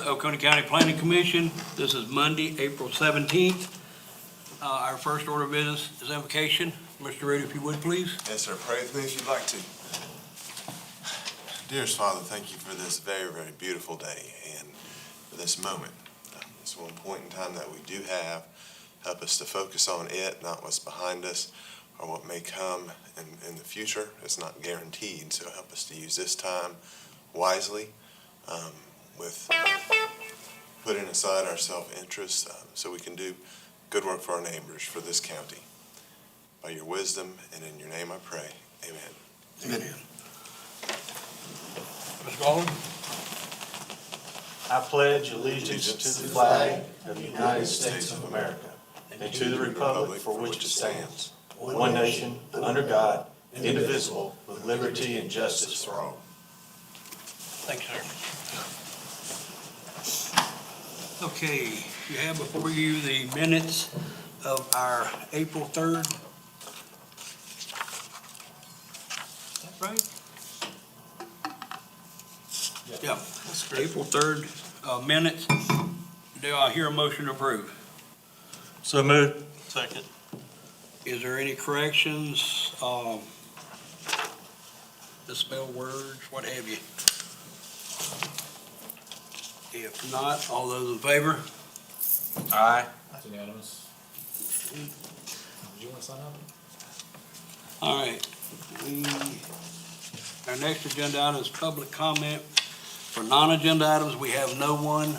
Oconee County Planning Commission. This is Monday, April 17th. Our first order of business is invocation. Mr. Reed, if you would, please. Yes, sir. Pray with me if you'd like to. Dearest Father, thank you for this very, very beautiful day and for this moment. This one point in time that we do have. Help us to focus on it, not what's behind us or what may come in the future. It's not guaranteed, so help us to use this time wisely with putting aside our self-interest so we can do good work for our neighbors, for this county. By your wisdom and in your name I pray. Amen. Amen. Mr. Baldwin? I pledge allegiance to the flag of the United States of America and to the republic for which it stands, one nation, under God, indivisible, with liberty and justice for all. Thank you, sir. Okay, you have before you the minutes of our April 3rd. Is that right? Yeah, April 3rd minutes. Do I hear a motion to approve? So moved. Second. Is there any corrections, misspell words, what have you? If not, all those in favor? Aye. That's unanimous. Did you want to sign up? All right. Our next agenda item is public comment. For non-agenda items, we have no one.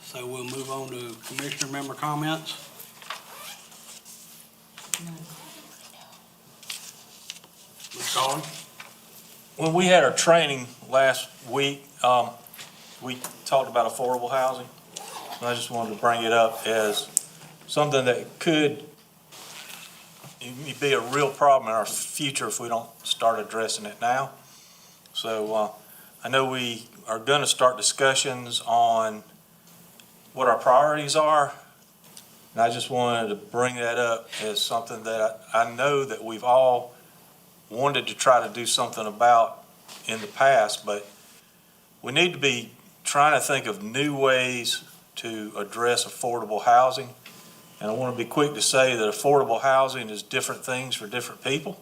So we'll move on to commissioner member comments. Ms. Collins? When we had our training last week, we talked about affordable housing. And I just wanted to bring it up as something that could be a real problem in our future if we don't start addressing it now. So I know we are going to start discussions on what our priorities are. And I just wanted to bring that up as something that I know that we've all wanted to try to do something about in the past, but we need to be trying to think of new ways to address affordable housing. And I want to be quick to say that affordable housing is different things for different people.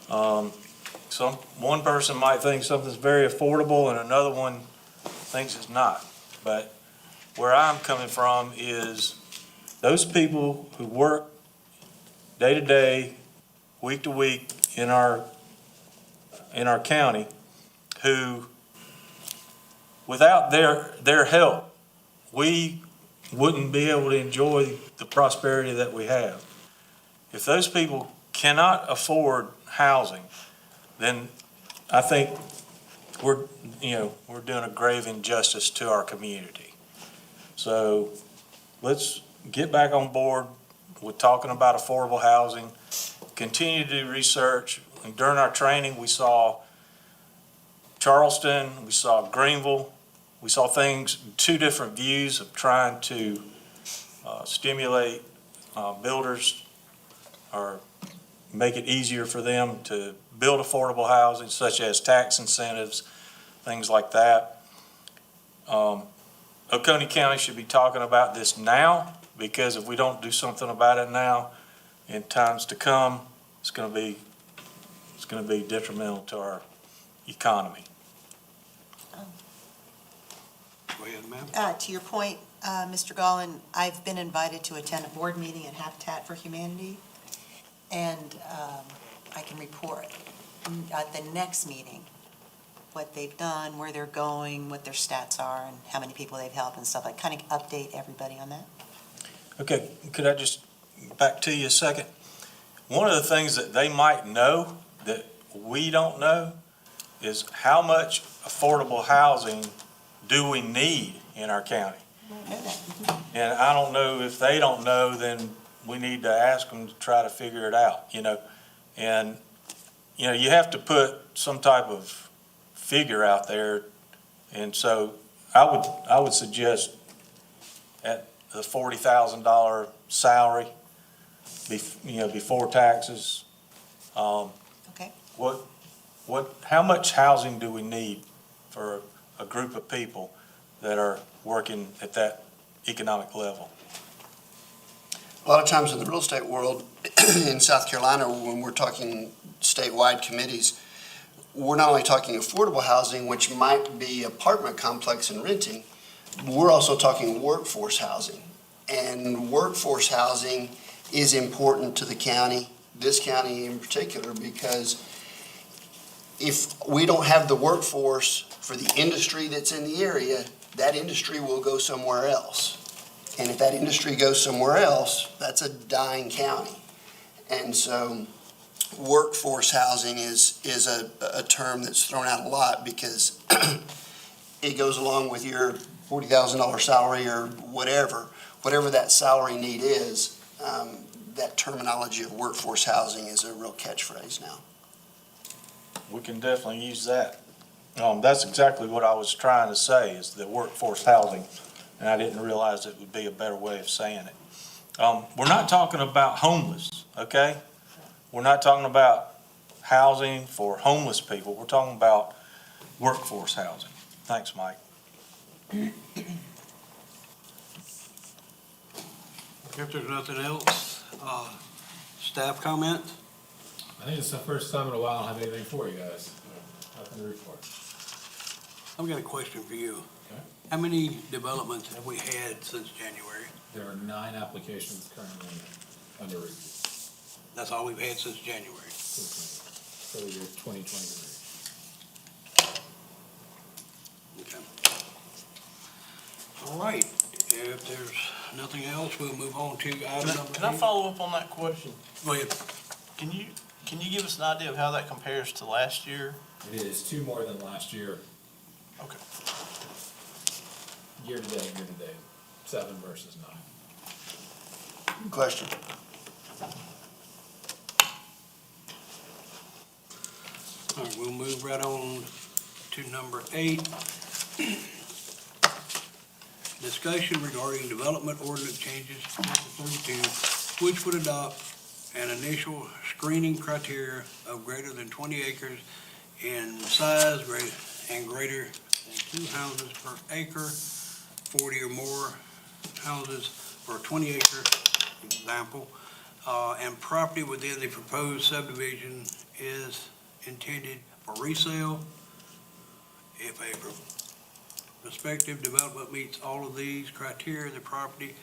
One person might think something's very affordable and another one thinks it's not. But where I'm coming from is those people who work day to day, week to week in our county, who without their help, we wouldn't be able to enjoy the prosperity that we have. If those people cannot afford housing, then I think we're doing a grave injustice to our community. So let's get back on board with talking about affordable housing, continue to do research. And during our training, we saw Charleston, we saw Greenville, we saw things, two different views of trying to stimulate builders or make it easier for them to build affordable housing, such as tax incentives, things like that. Oconee County should be talking about this now, because if we don't do something about it now, in times to come, it's going to be detrimental to our economy. Go ahead, ma'am. To your point, Mr. Gollin, I've been invited to attend a board meeting at Habitat for Humanity, and I can report at the next meeting what they've done, where they're going, what their stats are, and how many people they've helped and stuff. I kind of update everybody on that. Okay, could I just back to you a second? One of the things that they might know that we don't know is how much affordable housing do we need in our county? And I don't know, if they don't know, then we need to ask them to try to figure it out, And, you have to put some type of figure out there. And so I would suggest at the $40,000 salary, before taxes. Okay. How much housing do we need for a group of people that are working at that economic level. A lot of times in the real estate world in South Carolina, when we're talking statewide committees, we're not only talking affordable housing, which might be apartment complex and renting, we're also talking workforce housing. And workforce housing is important to the county, this county in particular, because if we don't have the workforce for the industry that's in the area, that industry will go somewhere else. And if that industry goes somewhere else, that's a dying county. And so workforce housing is a term that's thrown out a lot because it goes along with your $40,000 salary or whatever that salary need is. That terminology of workforce housing is a real catchphrase now. We can definitely use that. That's exactly what I was trying to say, is the workforce housing, and I didn't realize it would be a better way of saying it. We're not talking about homeless, okay? We're not talking about housing for homeless people. We're talking about workforce housing. Thanks, Mike. If there's nothing else, staff comments? I think it's the first time in a while I don't have anything for you guys. Nothing to report. I've got a question for you. Okay. How many developments have we had since January? There are 9 applications currently under review That's all we've had since January. for the year 2023. Okay. All right, if there's nothing else, we'll move on to item number 8. Can I follow up on that question? Go ahead. Can you give us an idea of how that compares to last year? It is 2 more than last year, Okay. year to date, 7 versus 9. Question? All right, we'll move right on to number 8. Discussion regarding development ordinance changes, chapter 32, which would adopt an initial screening criteria of greater than 20 acres in size and greater than 2 houses per acre, 40 or more houses per 20 acre, example, and property within the proposed subdivision is intended for resale. If a prospective development meets all of these criteria, the property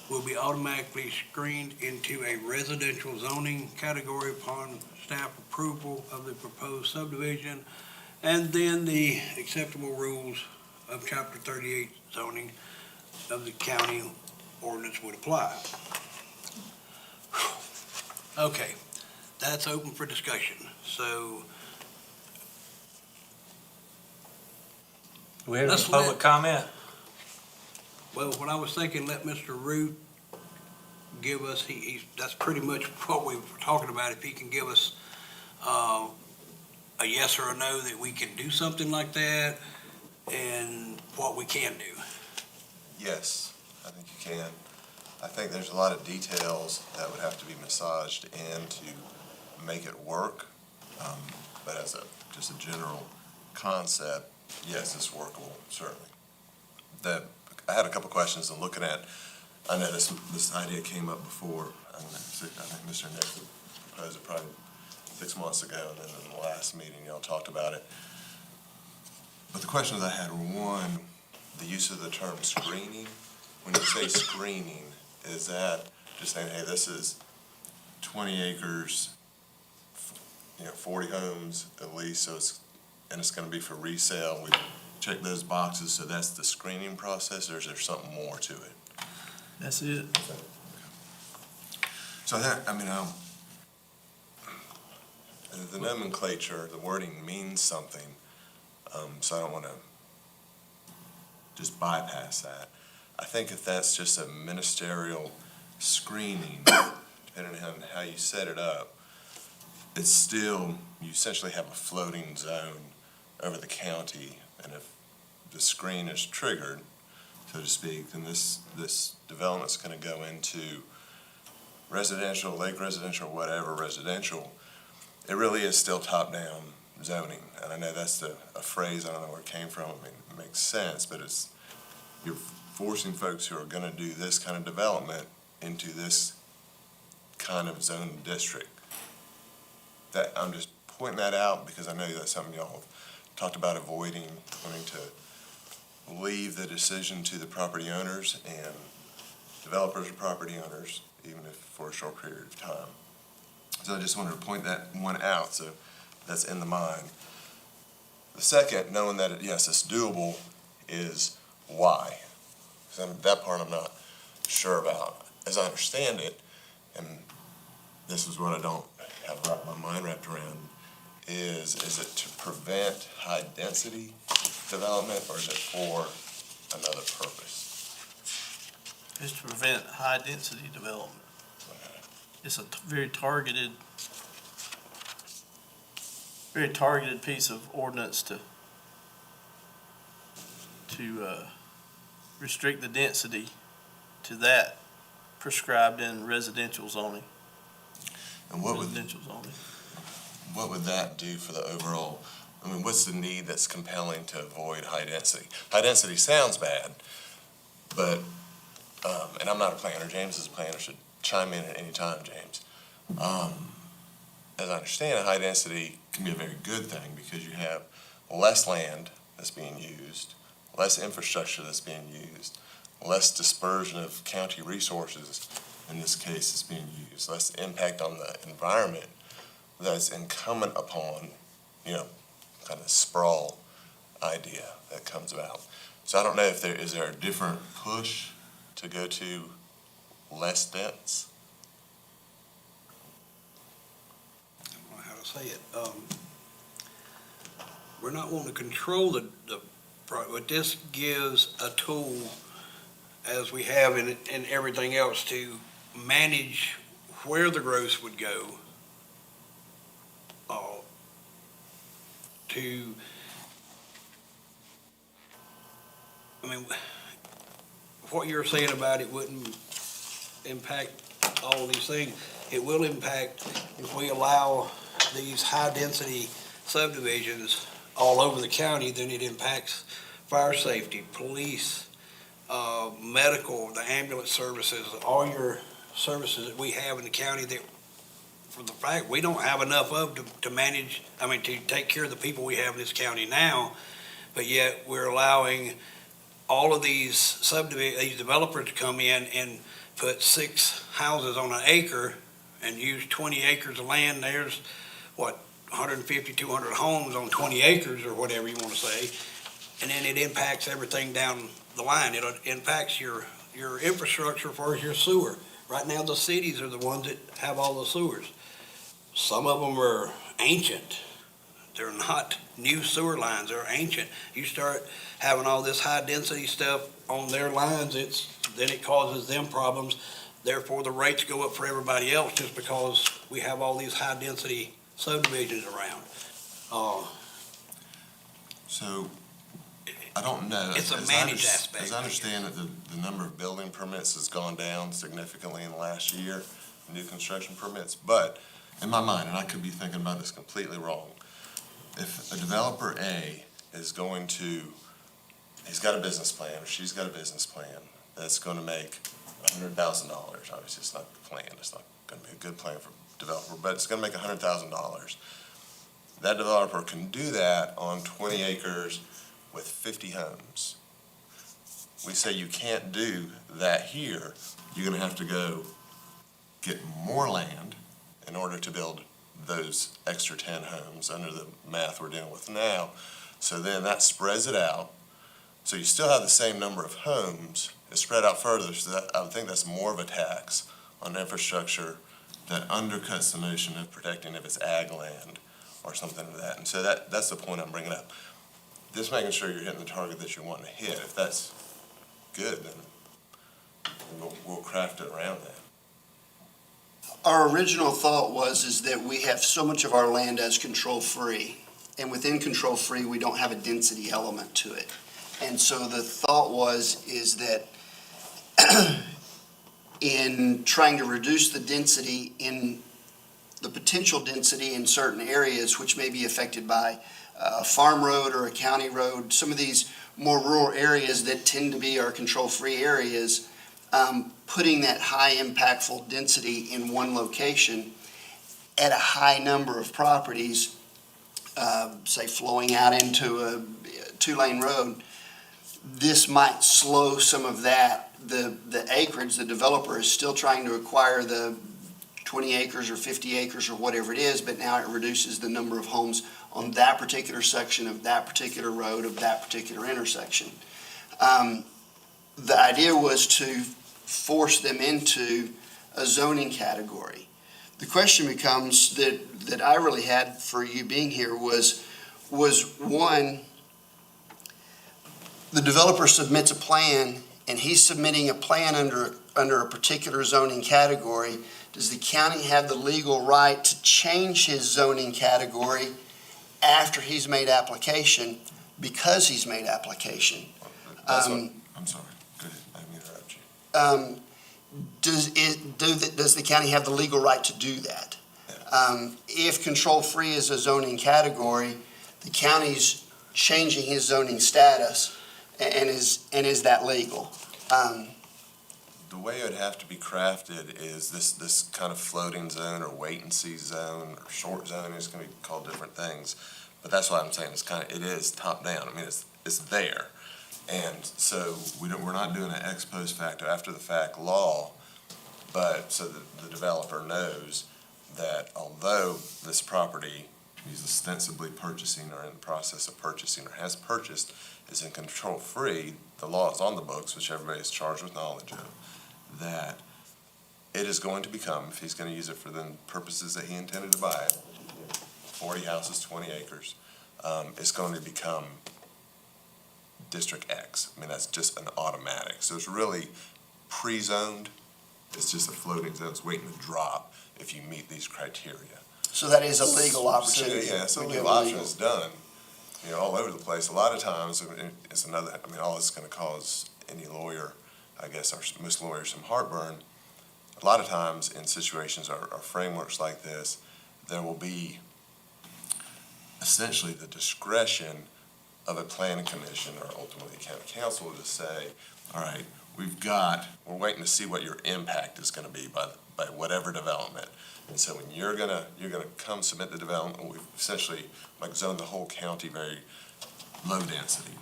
will be automatically screened into a residential zoning category upon staff approval of the proposed subdivision, and then the acceptable rules of chapter 38 zoning of the county ordinance would apply. Okay, that's open for discussion. So Do we have any Let's public let- comment? well, what I was thinking, let Mr. Root give us, that's pretty much what we were talking about. If he can give us a yes or a no that we can do something like that, and what we can do. Yes, I think you can. I think there's a lot of details that would have to be massaged in to make it work. But as just a general concept, yes, it's workable, certainly. I had a couple questions I'm looking at. I know this idea came up before. I think Mr. Nixon proposed it probably 6 months ago, and then in the last meeting, y'all talked about it. But the questions I had were, one, the use of the term screening. When you say screening, is that just saying, hey, this is 20 acres, 40 homes at least, and it's gonna be for resale, we check those boxes, so that's the screening process, or is there something more to it? That's it. So the nomenclature, the wording means something, so I don't wanna just bypass that. I think if that's just a ministerial screening, depending on how you set it up, it's still, you essentially have a floating zone over the county, and if the screen is triggered, so to speak, then this development's gonna go into residential, lake residential, whatever residential. It really is still top-down zoning. And I know that's a phrase, I don't know where it came from, I mean, it makes sense, but you're forcing folks who are gonna do this kind of development into this kind of zone district. That, I'm just pointing that out because I know that's something y'all have talked about avoiding, wanting to leave the decision to the property owners, and developers are property owners, even if for a short period of time. So I just wanted to point that one out, so that's in the mind. The second, knowing that, yes, it's doable, is why. So that part I'm not sure about. As I understand it, and this is what I don't have my mind wrapped around, is it to prevent high-density development, or is it for another purpose? Is to prevent high-density development. It's a very targeted piece of ordinance to restrict the density to that prescribed in residential zoning. And what would that do for the overall, I mean, what's the need that's compelling to avoid high density? High density sounds bad, but, and I'm not a planner, James is a planner, should chime in at any time, James. As I understand it, high density can be a very good thing because you have less land that's being used, less infrastructure that's being used, less dispersion of county resources, in this case, is being used, less impact on the environment that's incumbent upon, kind of sprawl idea that comes about. So I don't know if is there a different push to go to less dense? I don't know how to say it. We're not wanting to control but this gives a tool, as we have in everything else, to manage where the growth would go. What you're saying about it wouldn't impact all these things. It will impact if we allow these high-density subdivisions all over the county, then it impacts fire safety, police, medical, the ambulance services, all your services that we have in the county that, for the fact, we don't have enough of to manage, to take care of the people we have in this county now, but yet we're allowing all of these these developers to come in and put 6 houses on an acre and use 20 acres of land. There's, 150, 200 homes on 20 acres or whatever you want to say. And then it impacts everything down the line. It impacts your infrastructure as far as your sewer. Right now, the cities are the ones that have all the sewers. Some of them are ancient. They're not new sewer lines, they're ancient. You start having all this high-density stuff on their lines, then it causes them problems. Therefore, the rates go up for everybody else just because we have all these high-density subdivisions around. So, I don't know. It's a As managed aspect. As I understand it, the number of building permits has gone down significantly in the last year, new construction permits, but in my mind, and I could be thinking about this completely wrong, if a developer A is going to, he's got a business plan, or she's got a business plan that's gonna make $100,000, obviously it's not the plan, it's not gonna be a good plan for a developer, but it's gonna make $100,000. That developer can do that on 20 acres with 50 homes. We say you can't do that here, you're gonna have to go get more land in order to build those extra 10 homes under the math we're dealing with now. So then that spreads it out. So you still have the same number of homes, it's spread out further, so that, I would think that's more of a tax on infrastructure that undercuts the notion of protecting if it's ag land or something like that. And so that's the point I'm bringing up. Just making sure you're hitting the target that you're wanting to hit. If that's good, then we'll craft it around that. Our original thought is that we have so much of our land as control-free, and within control-free, we don't have a density element to it. And so the thought is that in trying to reduce the density in the potential density in certain areas which may be affected by a farm road or a county road, some of these more rural areas that tend to be our control-free areas, putting that high impactful density in one location at a high number of properties, say flowing out into a two-lane road, this might slow some of that. The acreage, the developer is still trying to acquire the 20 acres or 50 acres or whatever it is, but now it reduces the number of homes on that particular section of that particular road of that particular intersection. The idea was to force them into a zoning category. The question becomes that I really had for you being here was one, the developer submits a plan and he's submitting a plan under a particular zoning category. Does the county have the legal right to change his zoning category after he's made application, because he's made application? That's what, I'm sorry, go ahead, I didn't interrupt you. Does the county have the legal right to do that? If control-free is a zoning category, the county's changing his zoning status, and is that legal? The way it would have to be crafted is this kind of floating zone or wait-and-see zone or short zone is going to be called different things. But that's why I'm saying it is top-down. I mean, it's there. And so we're not doing an ex post facto, after-the-fact law, but so that the developer knows that although this property he's ostensibly purchasing or in the process of purchasing or has purchased is in control-free, the law is on the books, which everybody is charged with knowledge of, that it is going to become, if he's going to use it for the purposes that he intended to buy it, 40 houses, 20 acres, it's going to become District X. I mean, that's just an automatic. So it's really pre-zoned. It's just a floating zone. It's waiting to drop if you meet these criteria. So that is a legal opportunity. So, yeah, so We do legal have a option is done, all over the place. A lot of times, it's another, all it's going to cause any lawyer, I guess, most lawyers, some heartburn. A lot of times in situations or frameworks like this, there will be essentially the discretion of a planning commission or ultimately a county council to say, all right, we're waiting to see what your impact is going to be by whatever development. And so when you're gonna come submit the development, we've essentially zoned the whole county very low density.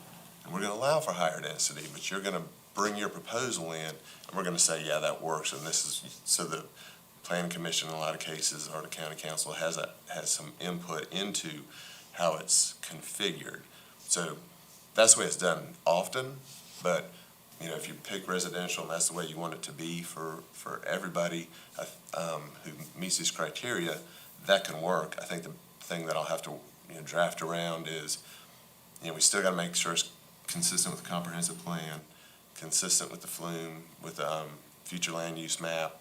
And we're gonna allow for higher density, but you're gonna bring your proposal in, and we're gonna say, yeah, that works, and this is, so the planning commission in a lot of cases, or the county council has some input into how it's configured. So that's the way it's done often, but if you pick residential and that's the way you want it to be for everybody who meets these criteria, that can work. I think the thing that I'll have to draft around is, we still got to make sure it's consistent with the comprehensive plan, consistent with the flume, with the future land use map,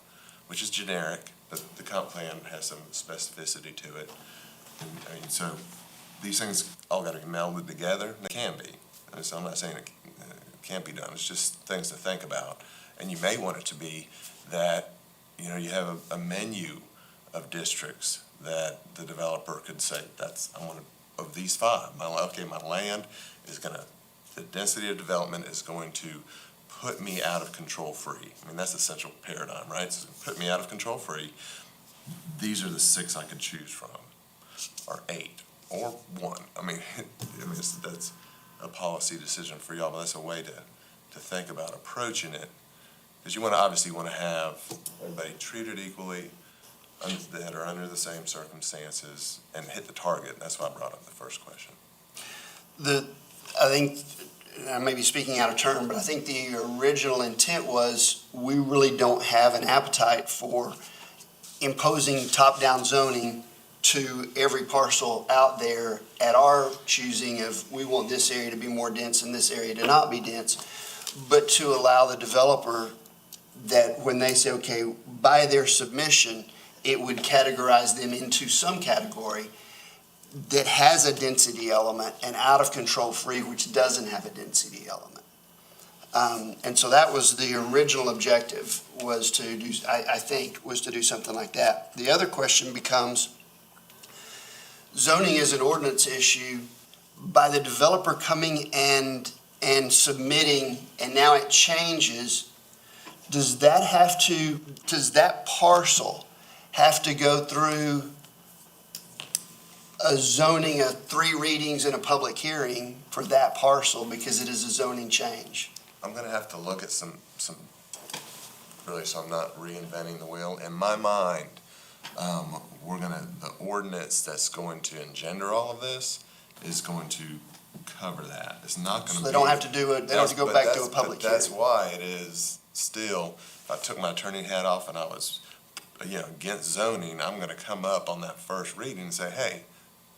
which is generic, but the comp plan has some specificity to it. And so these things all got to be melded together, and they can be. And so I'm not saying it can't be done. It's just things to think about. And you may want it to be that, you have a menu of districts that the developer could say, I want of these 5. My land is the density of development is going to put me out of control-free. That's the central paradigm, right? So put me out of control-free. These are the 6 I could choose from, or 8, or 1. That's a policy decision for y'all, but that's a way to think about approaching it. Because you obviously want to have everybody treated equally, that are under the same circumstances, and hit the target. That's why I brought up the first question. I think, I may be speaking out of turn, but I think the original intent was we really don't have an appetite for imposing top-down zoning to every parcel out there at our choosing of, we want this area to be more dense and this area to not be dense, but to allow the developer that when they say, okay, by their submission, it would categorize them into some category that has a density element and out of control free, which doesn't have a density element. And so that was the original objective, was to do, I think, was to do something like that. The other question becomes, zoning is an ordinance issue. By the developer coming and submitting, and now it changes, does that parcel have to go through a zoning, 3 readings and a public hearing for that parcel because it is a zoning change? I'm gonna have to look at some, really, so I'm not reinventing the wheel. In my mind, the ordinance that's going to engender all of this is going to cover that. It's not gonna So be. they don't have to do it, they don't have to go But back to that's- a public But that's hearing? why it is still, if I took my attorney hat off and I was, against zoning, I'm gonna come up on that first reading and say, hey,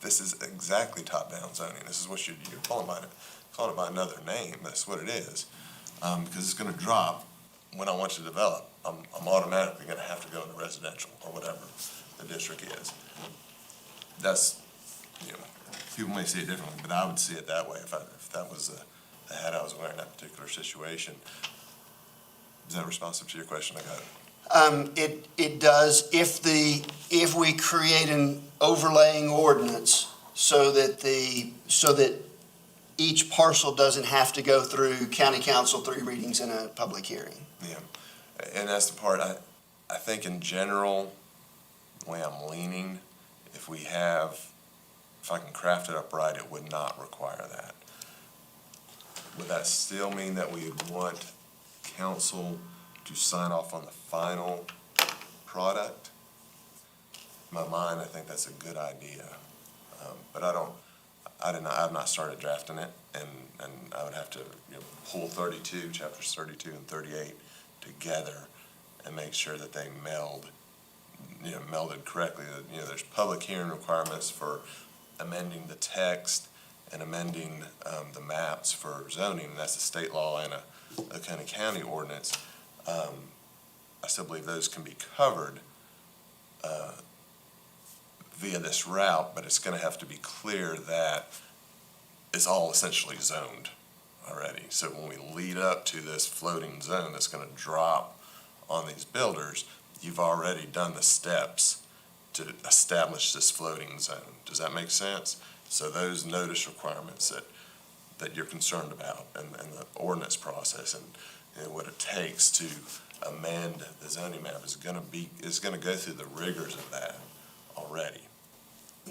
this is exactly top-down zoning. This is what you're calling it by another name. That's what it is. Because it's gonna drop when I want you to develop. I'm automatically gonna have to go into residential or whatever the district is. That's, people may see it differently, but I would see it that way if that was the hat I was wearing in that particular situation. Is that responsive to your question? I got it. It does, if we create an overlaying ordinance so that each parcel doesn't have to go through county council, 3 readings and a public hearing. Yeah, and that's the part, I think in general, the way I'm leaning, if I can craft it up right, it would not require that. Would that still mean that we would want council to sign off on the final product? In my mind, I think that's a good idea. But I've not started drafting it, and I would have to, pull chapters 32 and 38 together and make sure that they melded correctly. That, there's public hearing requirements for amending the text and amending the maps for zoning, and that's a state law and a county ordinance. I still believe those can be covered via this route, but it's going to have to be clear that it's all essentially zoned already. So when we lead up to this floating zone that's going to drop on these builders, you've already done the steps to establish this floating zone. Does that make sense? So those notice requirements that you're concerned about and the ordinance process and what it takes to amend the zoning map is going to go through the rigors of that already.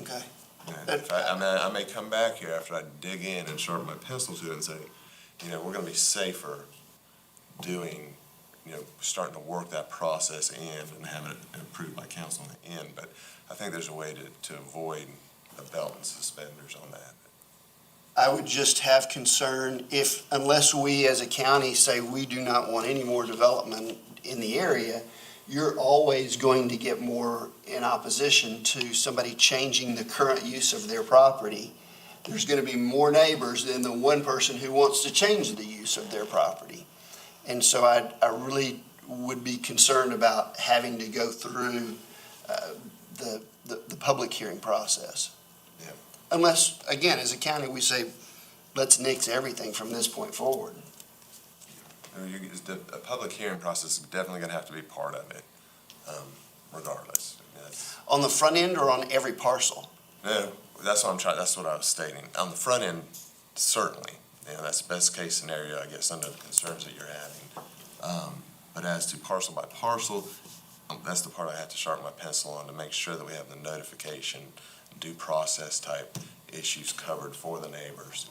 Okay. I may come back here after I dig in and sharpen my pencil to it and say, we're going to be safer doing, starting to work that process in and have it approved by council in the end. But I think there's a way to avoid the belt and suspenders on that. I would just have concern unless we as a county say we do not want any more development in the area, you're always going to get more in opposition to somebody changing the current use of their property. There's going to be more neighbors than the one person who wants to change the use of their property. And so I really would be concerned about having to go through the public hearing process. Yeah. Unless, again, as a county, we say, let's nix everything from this point forward. A public hearing process is definitely going to have to be part of it, regardless. On the front end or on every parcel? No, that's what I was stating. On the front end, certainly. That's the best case scenario, I guess, under the concerns that you're having. But as to parcel by parcel, that's the part I have to sharpen my pencil on to make sure that we have the notification, due process type issues covered for the neighbors.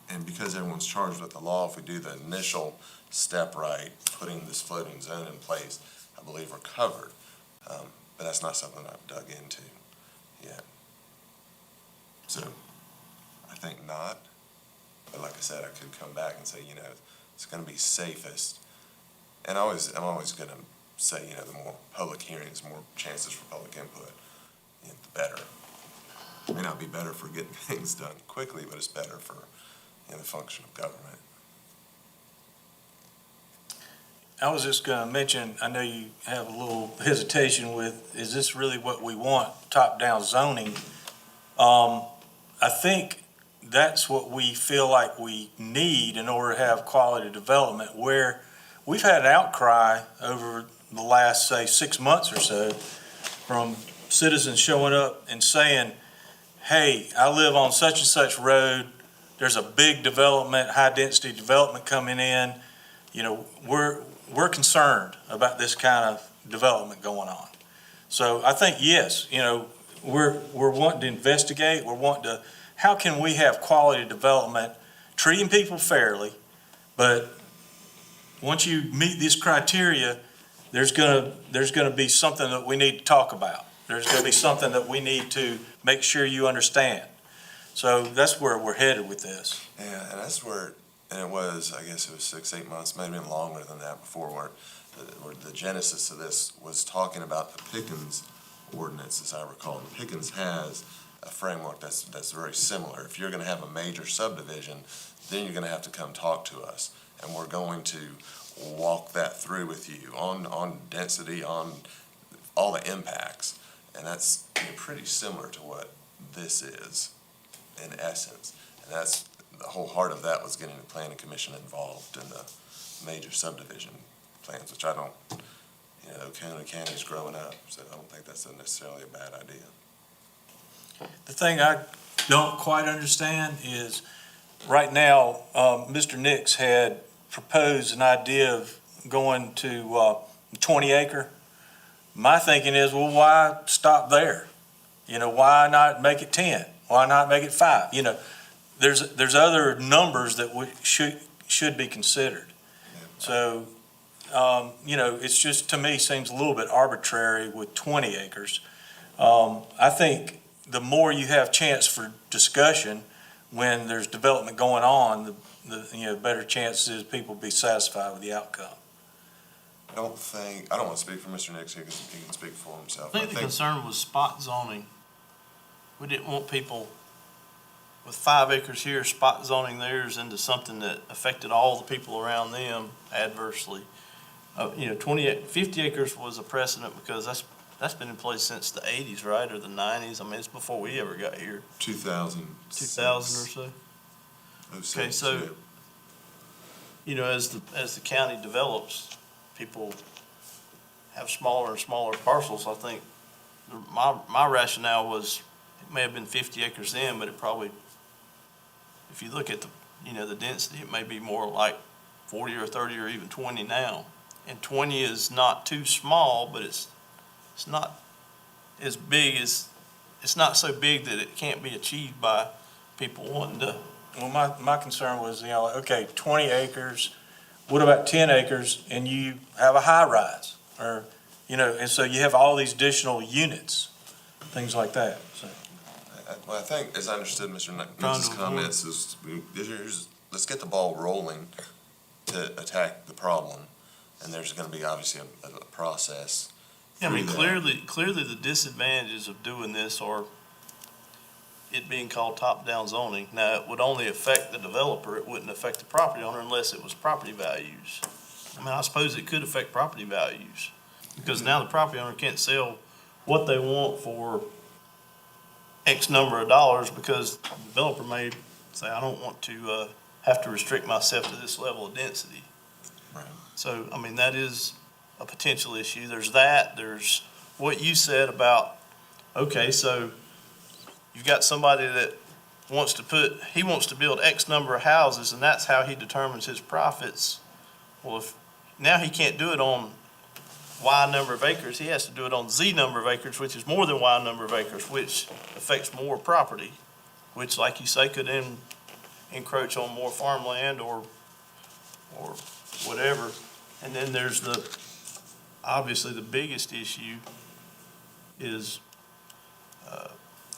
And because everyone's charged with the law, if we do the initial step right, putting this floating zone in place, I believe we're covered. But that's not something I've dug into yet. So I think not. But like I said, I could come back and say, it's going to be safest. And I'm always going to say, the more public hearings, more chances for public input, the better. It may not be better for getting things done quickly, but it's better for the function of government. I was just gonna mention, I know you have a little hesitation with, is this really what we want, top-down zoning? I think that's what we feel like we need in order to have quality development, where we've had an outcry over the last, say, 6 months or so from citizens showing up and saying, hey, I live on such and such road, there's a big development, high-density development coming in. You know, we're concerned about this kind of development going on. So I think, yes, you know, we're wanting to investigate, we're wanting to, how can we have quality development, treating people fairly, but once you meet these criteria, there's gonna be something that we need to talk about. There's gonna be something that we need to make sure you understand. So that's where we're headed with this. Yeah, and that's where, and it was, I guess it was 6-8 months, maybe even longer than that before, where the genesis of this was talking about the Pickens ordinance, as I recall. And Pickens has a framework that's very similar. If you're gonna have a major subdivision, then you're gonna have to come talk to us. And we're going to walk that through with you on density, on all the impacts. And that's pretty similar to what this is, in essence. And that's, the whole heart of that was getting the planning commission involved in the major subdivision plans, which I don't, you know, Oconee County's growing up, so I don't think that's necessarily a bad idea. The thing I don't quite understand is, right now, Mr. Nix had proposed an idea of going to 20 acre. My thinking is, well, why stop there? You know, why not make it 10? Why not make it 5? You know, there's other numbers that we should be considered. So, you know, it's just, to me, seems a little bit arbitrary with 20 acres. I think the more you have chance for discussion when there's development going on, the better chances people be satisfied with the outcome. I don't want to speak for Mr. Nix here, because he can speak for himself. I think the concern was spot zoning. We didn't want people with 5 acres here, spot zoning theirs into something that affected all the people around them adversely. 50 acres was a precedent because that's been in place since the 80s, right, or the 90s. I mean, it's before we ever got here. 2000 or so. Okay, so, you know, as the county develops, people have smaller and smaller parcels. I think my rationale was, it may have been 50 acres then, but it probably, if you look at the density, it may be more like 40 or 30 or even 20 now. And 20 is not too small, but it's not as big as, it's not so big that it can't be achieved by people wanting to. Well, my concern was, you know, okay, 20 acres, what about 10 acres and you have a high rise? Or, you know, and so you have all these additional units, things like that, so. Well, I think, as I understood Mr. Nix's comments, is let's get the ball rolling to attack the problem. And there's gonna be obviously a process. I mean, through clearly the disadvantages of doing this are it being called top-down zoning. Now, it would only affect the developer, it wouldn't affect the property owner unless it was property values. I mean, I suppose it could affect property values, because now the property owner can't sell what they want for X number of dollars, because the developer may say, I don't want to have to restrict myself to this level of density. Right. So, I mean, that is a potential issue. There's that, there's what you said about, okay, so you've got somebody that wants to build X number of houses, and that's how he determines his profits. Well, if now he can't do it on Y number of acres, he has to do it on Z number of acres, which is more than Y number of acres, which affects more property, which, like you say, could then encroach on more farmland or whatever. And then there's obviously the biggest issue is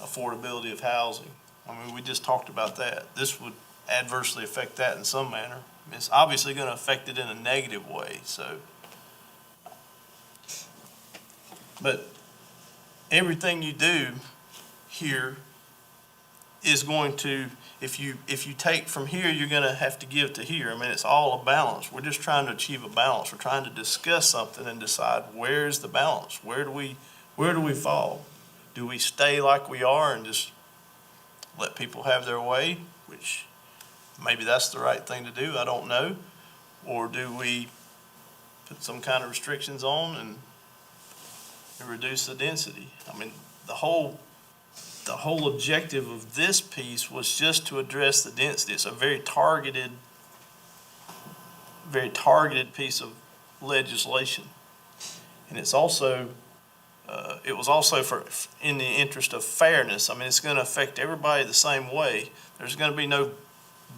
affordability of housing. I mean, we just talked about that. This would adversely affect that in some manner. It's obviously going to affect it in a negative way, so. But everything you do here is going to, if you take from here, you're going to have to give to here. I mean, it's all a balance. We're just trying to achieve a balance. We're trying to discuss something and decide where's the balance? Where do we fall? Do we stay like we are and just let people have their way? which maybe that's the right thing to do, I don't know. Or do we put some kind of restrictions on and reduce the density? I mean, the whole objective of this piece was just to address the density. It's a very targeted piece of legislation. And it's also, it was also in the interest of fairness. I mean, it's gonna affect everybody the same way. There's gonna be no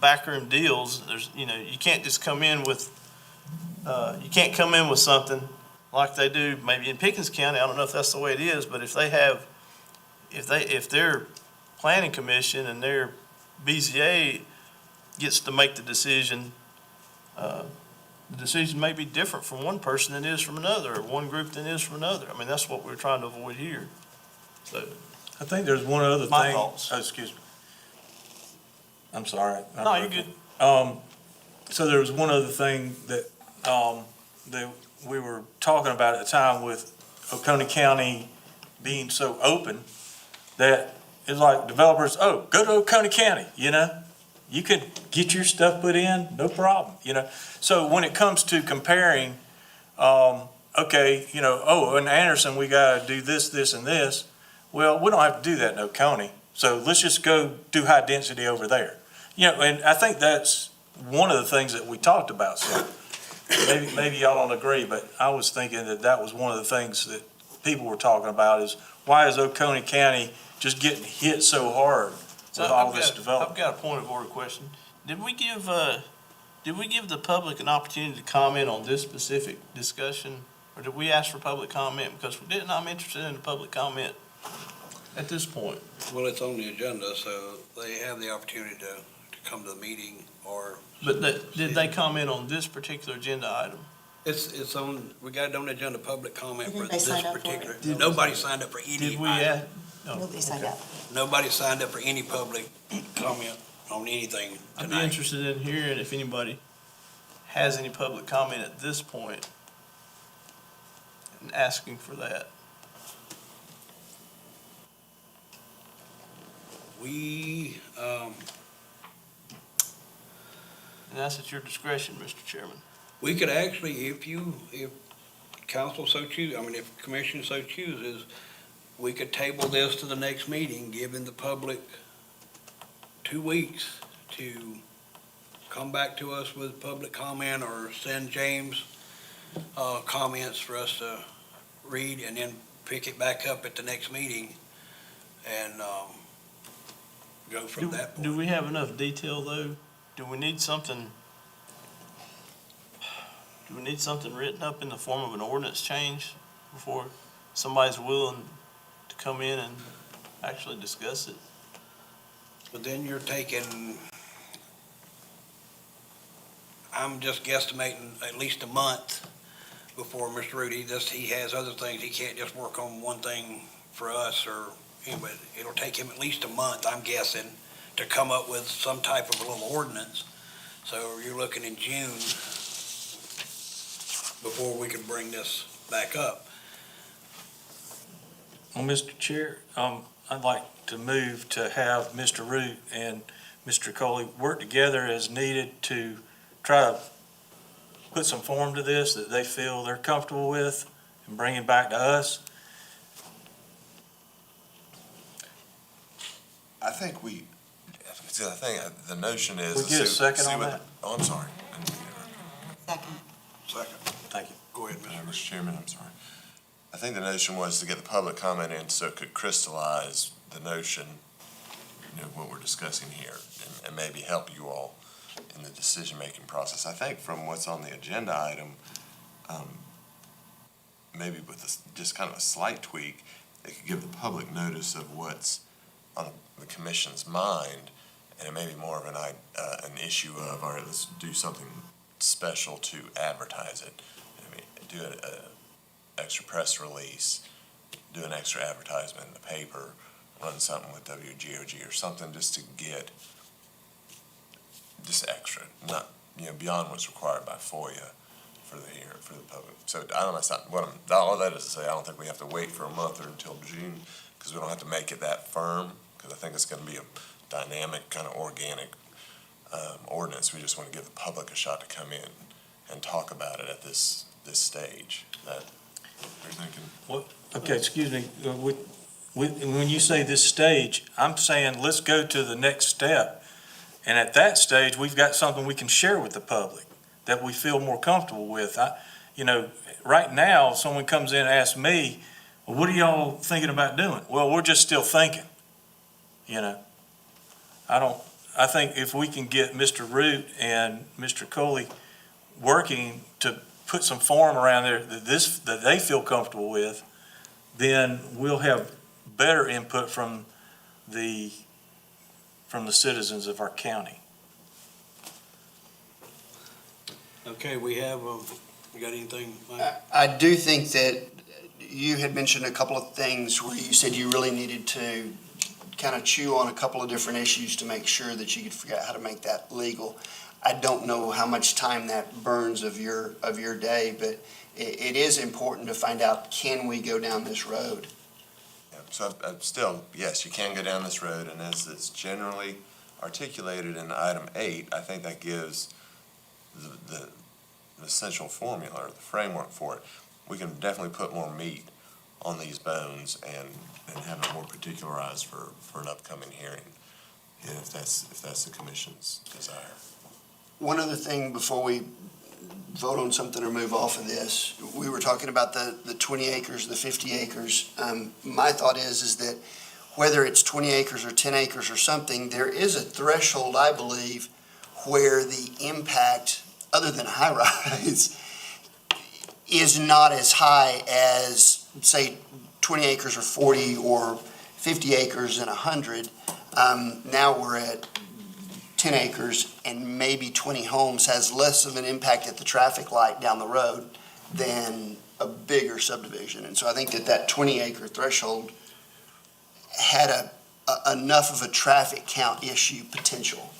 backroom deals. You can't just come in with, you can't come in with something like they do maybe in Pickens County. I don't know if that's the way it is, but if their planning commission and their BZA gets to make the decision may be different from one person than it is from another, or one group than it is from another. I mean, that's what we're trying to avoid here. So, I think there's one other thing. My thoughts. Oh, excuse me. I'm sorry. no, you're good. So there was one other thing that we were talking about at the time with Oconee County being so open that it's like developers, oh, go to Oconee County, you could get your stuff put in, no problem, So when it comes to comparing, okay, in Anderson, we gotta do this, this, and this. Well, we don't have to do that in Oconee. So let's just go do high density over there. And I think that's one of the things that we talked about. So maybe y'all don't agree, but I was thinking that was one of the things that people were talking about is why is Oconee County just getting hit so hard So with all this development? I've got a point of order question. Did we give the public an opportunity to comment on this specific discussion? Or did we ask for public comment? Because if we didn't, I'm interested in the public comment at this point. Well, it's on the agenda, so they have the opportunity to come to the meeting or. But did they comment on this particular agenda item? It's on, we got it on the agenda, public comment for Didn't they this sign up for particular. it? Nobody signed up for any. Did we item. Nobody signed up. Nobody signed up for any public comment on anything I'd be tonight. interested in hearing if anybody has any public comment at this point and asking for that. We, And that's at your discretion, Mr. Chairman. we could actually, if council so choose, if commission so chooses, we could table this to the next meeting, giving the public 2 weeks to come back to us with public comment or send James, comments for us to read and then pick it back up at the next meeting and, go from that point. Do we have enough detail, though? Do we need something written up in the form of an ordinance change before somebody's willing to come in and actually discuss it? But then you're taking, I'm just guesstimating at least a month before Mr. Rudy, he has other things, he can't just work on one thing for us or anyway, it'll take him at least a month, I'm guessing, to come up with some type of a little ordinance. So you're looking in June before we can bring this back up. Well, Mr. Chair, I'd like to move to have Mr. Root and Mr. Coley work together as needed to try to put some form to this that they feel they're comfortable with and bring it back to us. I think the notion is. We get a second on that? Oh, I'm sorry. Second. Second. Thank you. Go ahead, Mr. Mr. Chairman, I'm sorry. I think the notion was to get the public comment in so it could crystallize the notion, what we're discussing here, and maybe help you all in the decision-making process. I think from what's on the agenda item, maybe with just kind of a slight tweak, it could give the public notice of what's on the commission's mind, and it may be more of an issue of, all right, let's do something special to advertise it. Do an extra press release, do an extra advertisement in the paper, run something with WGOG or something just to get just extra, not, beyond what's required by FOIA for the public. So I don't know, it's not, all that is to say, I don't think we have to wait for a month or until June, because we don't have to make it that firm, because I think it's going to be a dynamic, kind of organic ordinance. We just want to give the public a shot to come in and talk about it at this stage. That you're thinking. Okay, excuse me, when you say this stage, I'm saying let's go to the next step. And at that stage, we've got something we can share with the public that we feel more comfortable with. Right now, if someone comes in and asks me, well, what are y'all thinking about doing? Well, we're just still thinking, I think if we can get Mr. Root and Mr. Coley working to put some form around there that they feel comfortable with, then we'll have better input from the citizens of our county. Okay, we have, you got anything, Mike? I do think that you had mentioned a couple of things where you said you really needed to kind of chew on a couple of different issues to make sure that you could figure out how to make that legal. I don't know how much time that burns of your day, but it is important to find out, can we go down this road? Yeah, so I'm still, yes, you can go down this road, and as it's generally articulated in item 8, I think that gives the essential formula or the framework for it. We can definitely put more meat on these bones and have it more particularized for an upcoming hearing, if that's the commission's desire. One other thing before we vote on something or move off of this, we were talking about the 20 acres, the 50 acres. My thought is that whether it's 20 acres or 10 acres or something, there is a threshold, I believe, where the impact, other than high rise, is not as high as, say, 20 acres or 40 or 50 acres and 100. Now we're at 10 acres and maybe 20 homes has less of an impact at the traffic light down the road than a bigger subdivision. And so I think that 20 acre threshold had enough of a traffic count issue potential.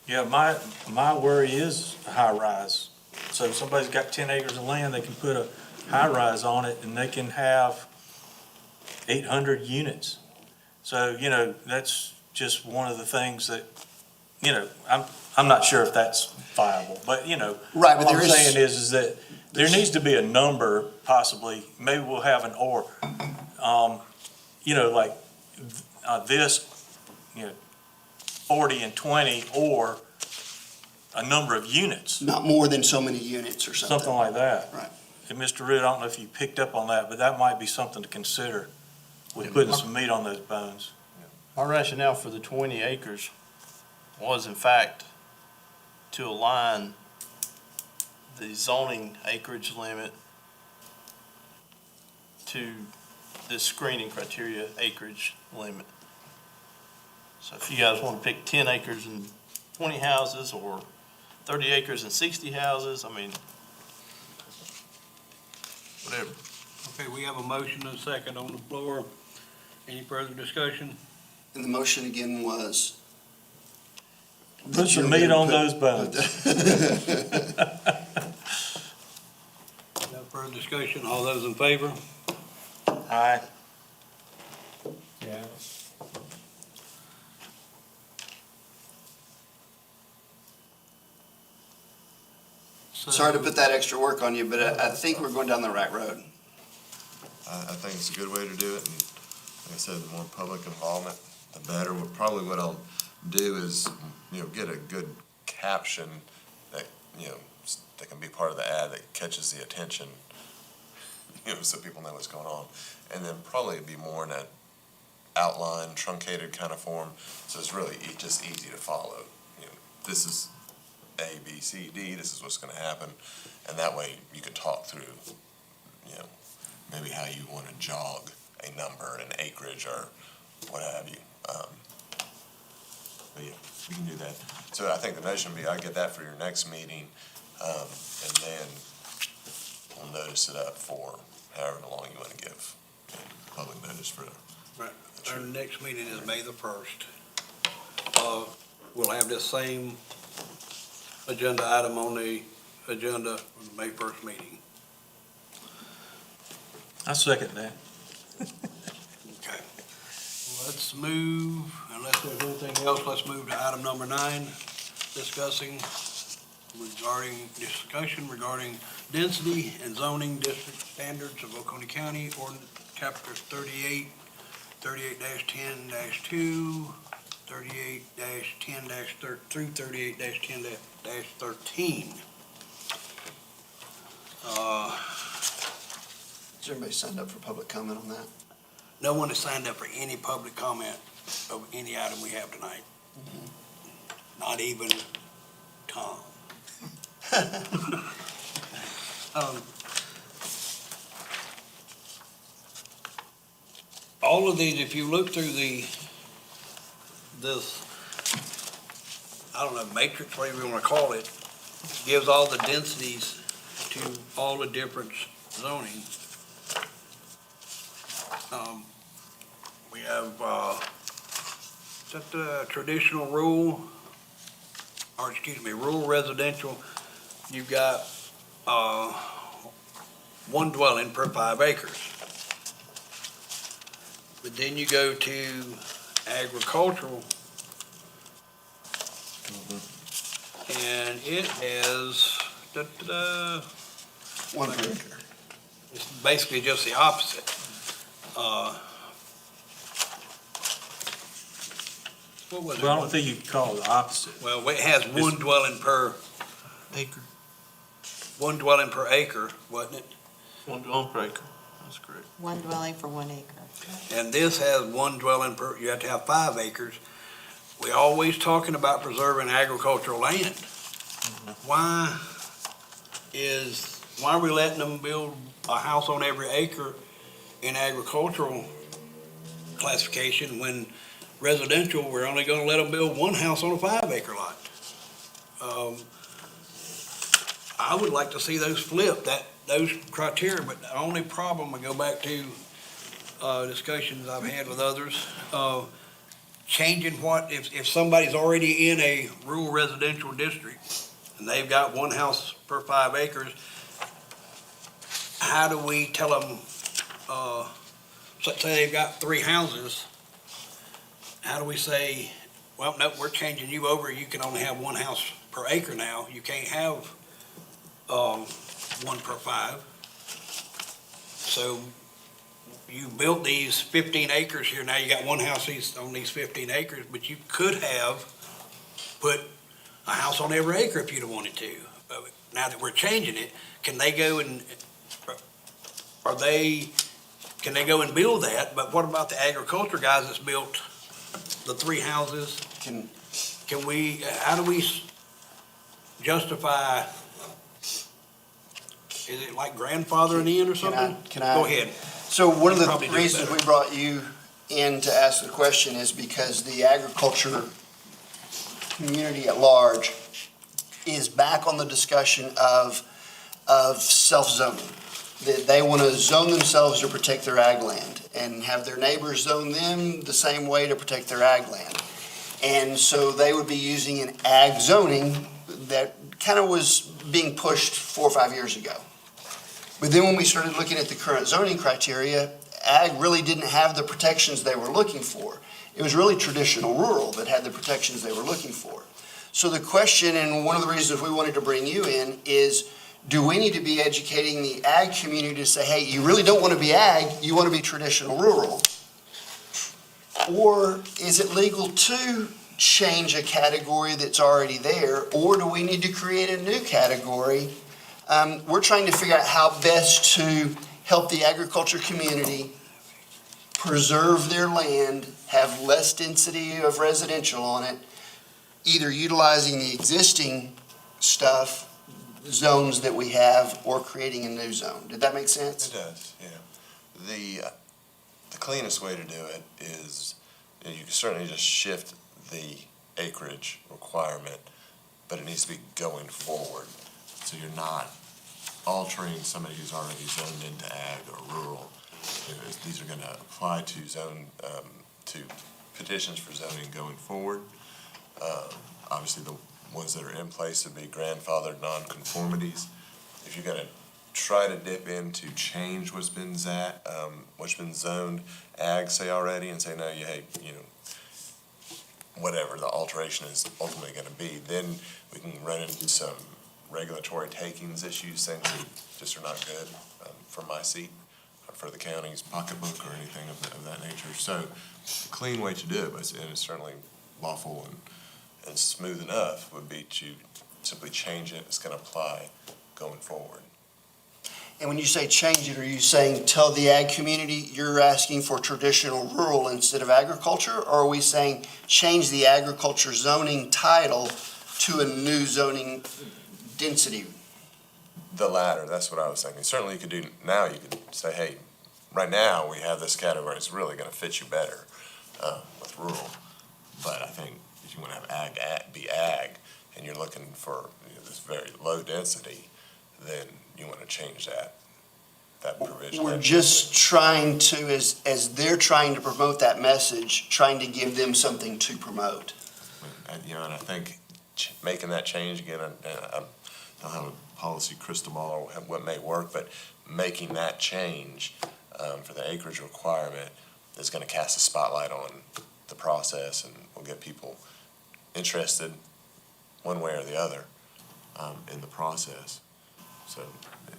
Yeah, my worry is a high rise. So if somebody's got 10 acres of land, they can put a high rise on it and they can have 800 units. So, that's just one of the things that, I'm not sure if that's viable, but, Right, but what there I'm is- saying is that there needs to be a number, possibly, maybe we'll have an or, like this, 40 and 20, or a number of units, Not more than so many units or something. something like that. Right. And Mr. Root, I don't know if you picked up on that, but that might be something to consider with putting some meat on those bones. Our rationale for the 20 acres was in fact to align the zoning acreage limit to the screening criteria acreage limit. So if you guys want to pick 10 acres and 20 houses, or 30 acres and 60 houses, whatever. Okay, we have a motion and a second on the floor. Any further discussion? And the motion again was? Put some meat on those bones. No further discussion. All those in favor? Aye. Yeah. Sorry to put that extra work on you, but I think we're going down the right road. I think it's a good way to do it, and like I said, the more public involvement, the better. Probably what I'll do is, get a good caption that, that can be part of the ad that catches the attention, so people know what's going on. And then probably it'd be more in that outline, truncated kind of form, so it's really just easy to follow. This is A, B, C, D, this is what's gonna happen, and that way you can talk through, maybe how you want to jog a number, an acreage, or what have you. But yeah, we can do that. So I think the motion would be, I'll get that for your next meeting, and then we'll notice it up for however long you want to give public notice for it. Right. Our next meeting is May the 1st. We'll have this same agenda item on the agenda for the May 1st meeting. I second that. Okay. Let's move, unless there's anything else, let's move to item number 9, discussion regarding density and zoning district standards of Oconee County, ordinance chapter 38, 38-10-2, 38-10- through 38-10-13. Has everybody signed up for public comment on that? No one has signed up for any public comment of any item we have tonight. Not even Tom. All of these, if you look through this, I don't know, matrix, whatever you want to call it, gives all the densities to all the different zoning. We have, is that the traditional rural, or excuse me, rural residential, you've got, one dwelling per 5 acres. But then you go to agricultural, and it has, 1 per acre. it's basically just the opposite. What was it? Well, I don't think you could call it the opposite. Well, it has one dwelling per Acre. acre, wasn't it? One dwelling per acre, that's correct. One dwelling for 1 acre. And this has one dwelling per, you have to have 5 acres. We always talking about preserving agricultural land. Why are we letting them build a house on every acre in agricultural classification when residential, we're only gonna let them build one house on a 5 acre lot? I would like to see those flip, those criteria, but the only problem, I go back to, discussions I've had with others, changing if somebody's already in a rural residential district and they've got one house per 5 acres, how do we tell them, say they've got 3 houses, how do we say, well, no, we're changing you over, you can only have 1 house per acre now, you can't have, 1 per 5. So you built these 15 acres here, now you got 1 house on these 15 acres, but you could have put a house on every acre if you'd have wanted to. But now that we're changing it, can they go and, can they go and build that? But what about the agriculture guys that's built the 3 houses? Can How do we justify, is it like grandfathering in or something? can I- Go ahead. So one of You the probably do it reasons better. we brought you in to ask the question is because the agriculture community at large is back on the discussion of self-zoning. That they want to zone themselves to protect their ag land and have their neighbors zone them the same way to protect their ag land. And so they would be using an ag zoning that kind of was being pushed 4 or 5 years ago. But then when we started looking at the current zoning criteria, ag really didn't have the protections they were looking for. It was really traditional rural that had the protections they were looking for. So the question, and one of the reasons we wanted to bring you in, is do we need to be educating the ag community to say, hey, you really don't want to be ag, you want to be traditional rural? Or is it legal to change a category that's already there, or do we need to create a new category? We're trying to figure out how best to help the agriculture community preserve their land, have less density of residential on it, either utilizing the existing stuff, zones that we have, or creating a new zone. Did that make sense? It does, yeah. The cleanest way to do it is, you can certainly just shift the acreage requirement, but it needs to be going forward. So you're not altering somebody who's already zoned into ag or rural. These are gonna apply to to petitions for zoning going forward. Obviously, the ones that are in place would be grandfathered nonconformities. If you're gonna try to dip into change what's been zoned ag, say already, and say, no, hey, whatever the alteration is ultimately gonna be, then we can run into some regulatory takings issues, things that just are not good, for my seat, or for the county's pocketbook or anything of that nature. So, the clean way to do it, and it's certainly lawful and smooth enough, would be to simply change it. It's gonna apply going forward. And when you say change it, are you saying tell the ag community you're asking for traditional rural instead of agriculture? Or are we saying change the agriculture zoning title to a new zoning density? The latter, that's what I was thinking. Certainly you could do, now you could say, hey, right now, we have this category, it's really gonna fit you better, with rural. But I think if you wanna have be ag, and you're looking for this very low density, then you wanna change that provision. We're just trying to, as they're trying to promote that message, trying to give them something to promote. And I think making that change again, I don't have a policy crystal ball or what may work, but making that change for the acreage requirement is going to cast a spotlight on the process and will get people interested one way or the other in the process. So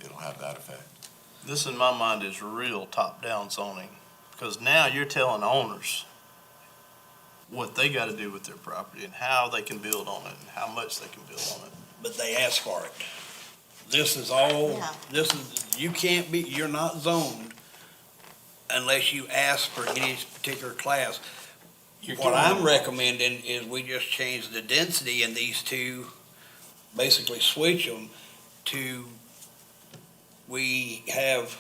it'll have that effect. This, in my mind, is real top-down zoning, because now you're telling owners what they gotta do with their property and how they can build on it and how much they can build on it. But they ask for it. This is all, Yeah. you're not zoned unless you ask for any particular class. What I'm recommending is we just change the density in these two, basically switch them to, we have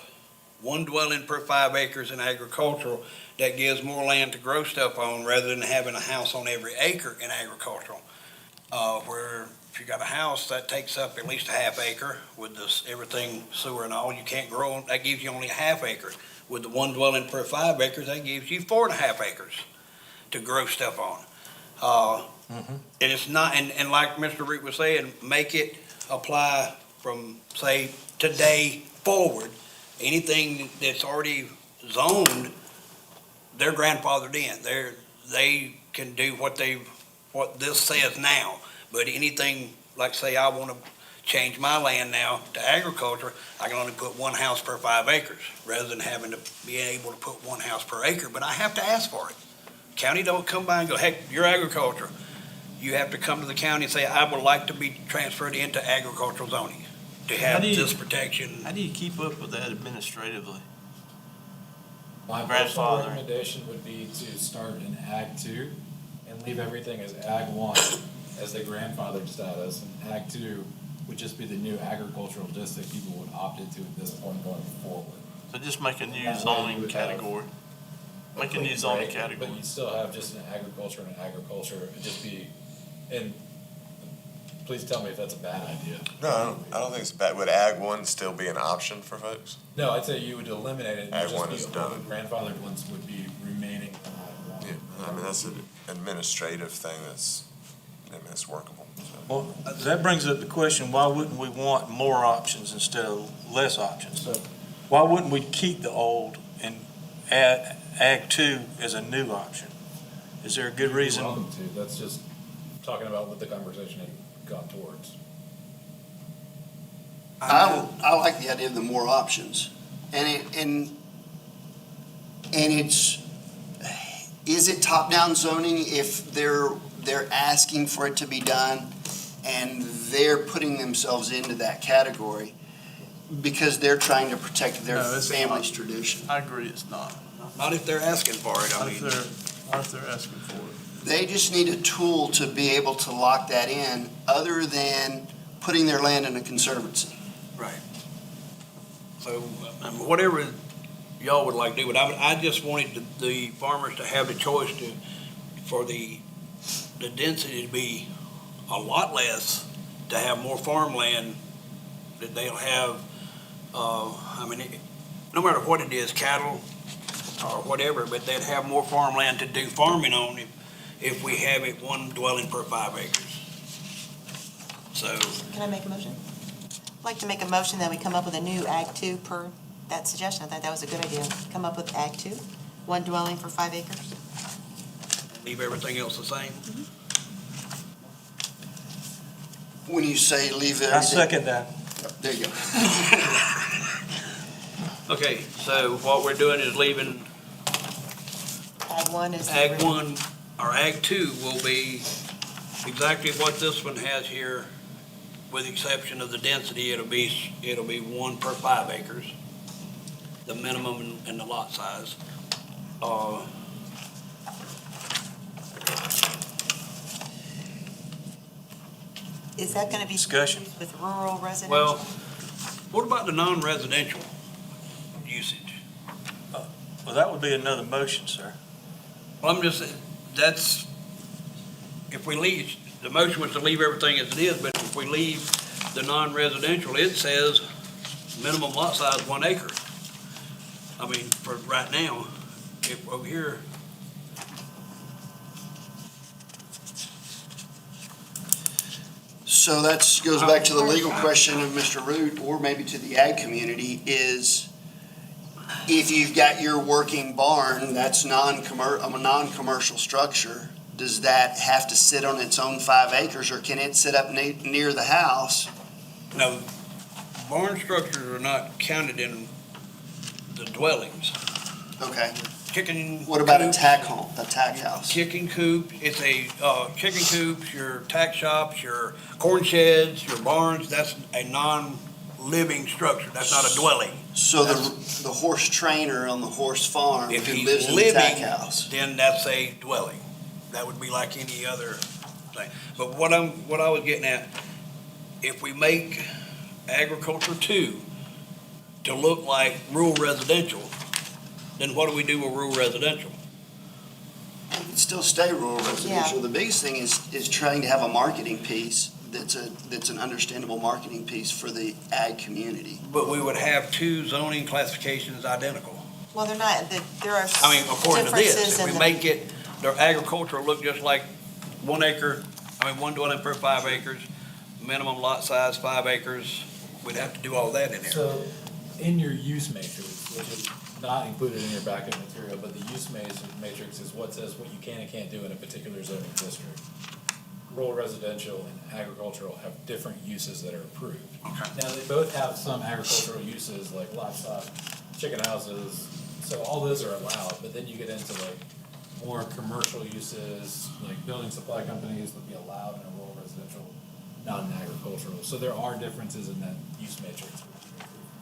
one dwelling per 5 acres in agricultural. That gives more land to grow stuff on rather than having a house on every acre in agricultural. Where if you got a house, that takes up at least a half acre with this, everything sewer and all, you can't grow on, that gives you only a half acre. With the one dwelling per 5 acres, that gives you 4.5 acres to grow stuff on. And it's not, and like Mr. Root was saying, make it apply from, say, today forward. Anything that's already zoned, they're grandfathered in. They can do what this says now. But anything, like say I want to change my land now to agriculture, I can only put one house per 5 acres, rather than having to be able to put one house per acre, but I have to ask for it. County don't come by and go, hey, you're agriculture. You have to come to the county and say, I would like to be transferred into agricultural zoning to have this protection. How do you keep up with that administratively? My personal Grandfather. recommendation would be to start in Ag 2 and leave everything as Ag 1 as the grandfathered status, and Ag 2 would just be the new agricultural district people would opt into at this point going forward. So just make a new That way you zoning would have category. Make a clean new zoning break, category. But you'd still have just an agriculture and an agriculture, it'd just be, and please tell me if that's a bad idea. No, I don't think it's bad. Would Ag 1 still be an option for folks? No, I'd say you would eliminate it, Ag and one just is be, all the done. grandfathered ones would be remaining in Ag 1. Yeah, I mean, that's an administrative thing that's workable. So. Well, that brings up the question, why wouldn't we want more options instead of less options? Why wouldn't we keep the old and add Ag 2 as a new option? Is there a good You're reason? welcome to, that's just talking about what the conversation had gone towards. I like the idea of the more options. And it's, is it top-down zoning if they're asking for it to be done and they're putting themselves into that category because they're trying to protect their No, it's family's not. tradition? I agree, it's not. Not if they're asking for it, I Not if mean. they're asking for it. They just need a tool to be able to lock that in, other than putting their land in a conservancy. Right. So, whatever y'all would like to do, but I just wanted the farmers to have the choice for the density to be a lot less, to have more farmland that they'll have, no matter what it is, cattle or whatever, but they'd have more farmland to do farming on if we have it one dwelling per 5 acres. So, Can I make a motion? I'd like to make a motion that we come up with a new Ag 2 per that suggestion. I thought that was a good idea. Come up with Ag 2, one dwelling for 5 acres. Leave everything else the same. When you say leave I everything. second that. There you go. Okay, so what we're doing is leaving Ag 1 is. the Ag real- 1, or Ag 2 will be exactly what this one has here, with the exception of the density. It'll be 1 per 5 acres, the minimum and the lot size. Is that going to be Discussion. with rural residential? Well, what about the non-residential usage? Well, that would be another motion, sir. Well, I'm just saying, that's, if we leave, the motion was to leave everything as it is, but if we leave the non-residential, it says minimum lot size 1 acre. I mean, for right now, if over here, So that goes back to the legal question of Mr. Root, or maybe to the ag community, is if you've got your working barn, that's a non-commercial structure, does that have to sit on its own 5 acres, or can it sit up near the house? no, barn structures are not counted in the dwellings. Okay. Chicken. What about a coops, tack home, a tack house? Chicken coop, it's a, chicken coops, your tack shops, your corn sheds, your barns, that's a non-living structure, that's not a dwelling. So the horse trainer on the horse farm If who he's lives in the tack living, house. then that's a dwelling. That would be like any other thing. But what I was getting at, if we make agriculture 2 to look like rural residential, then what do we do with rural residential? It can still stay rural residential. The biggest thing is trying to have a marketing piece that's an understandable marketing piece for the ag community. But we would have 2 zoning classifications identical. Well, they're not, there are I mean, according to this, differences if we in the. make it, their agricultural look just like 1 acre, 1 dwelling per 5 acres, minimum lot size 5 acres, we'd have to do all that in there. So, in your use matrix, which is not included in your backup material, but the use matrix is what says what you can and can't do in a particular zoning district. Rural residential and agricultural have different uses that are approved. Okay. Now, they both have some agricultural uses like livestock, chicken houses, so all those are allowed, but then you get into like more commercial uses, like building supply companies would be allowed in a rural residential, not in agricultural. So there are differences in that use matrix.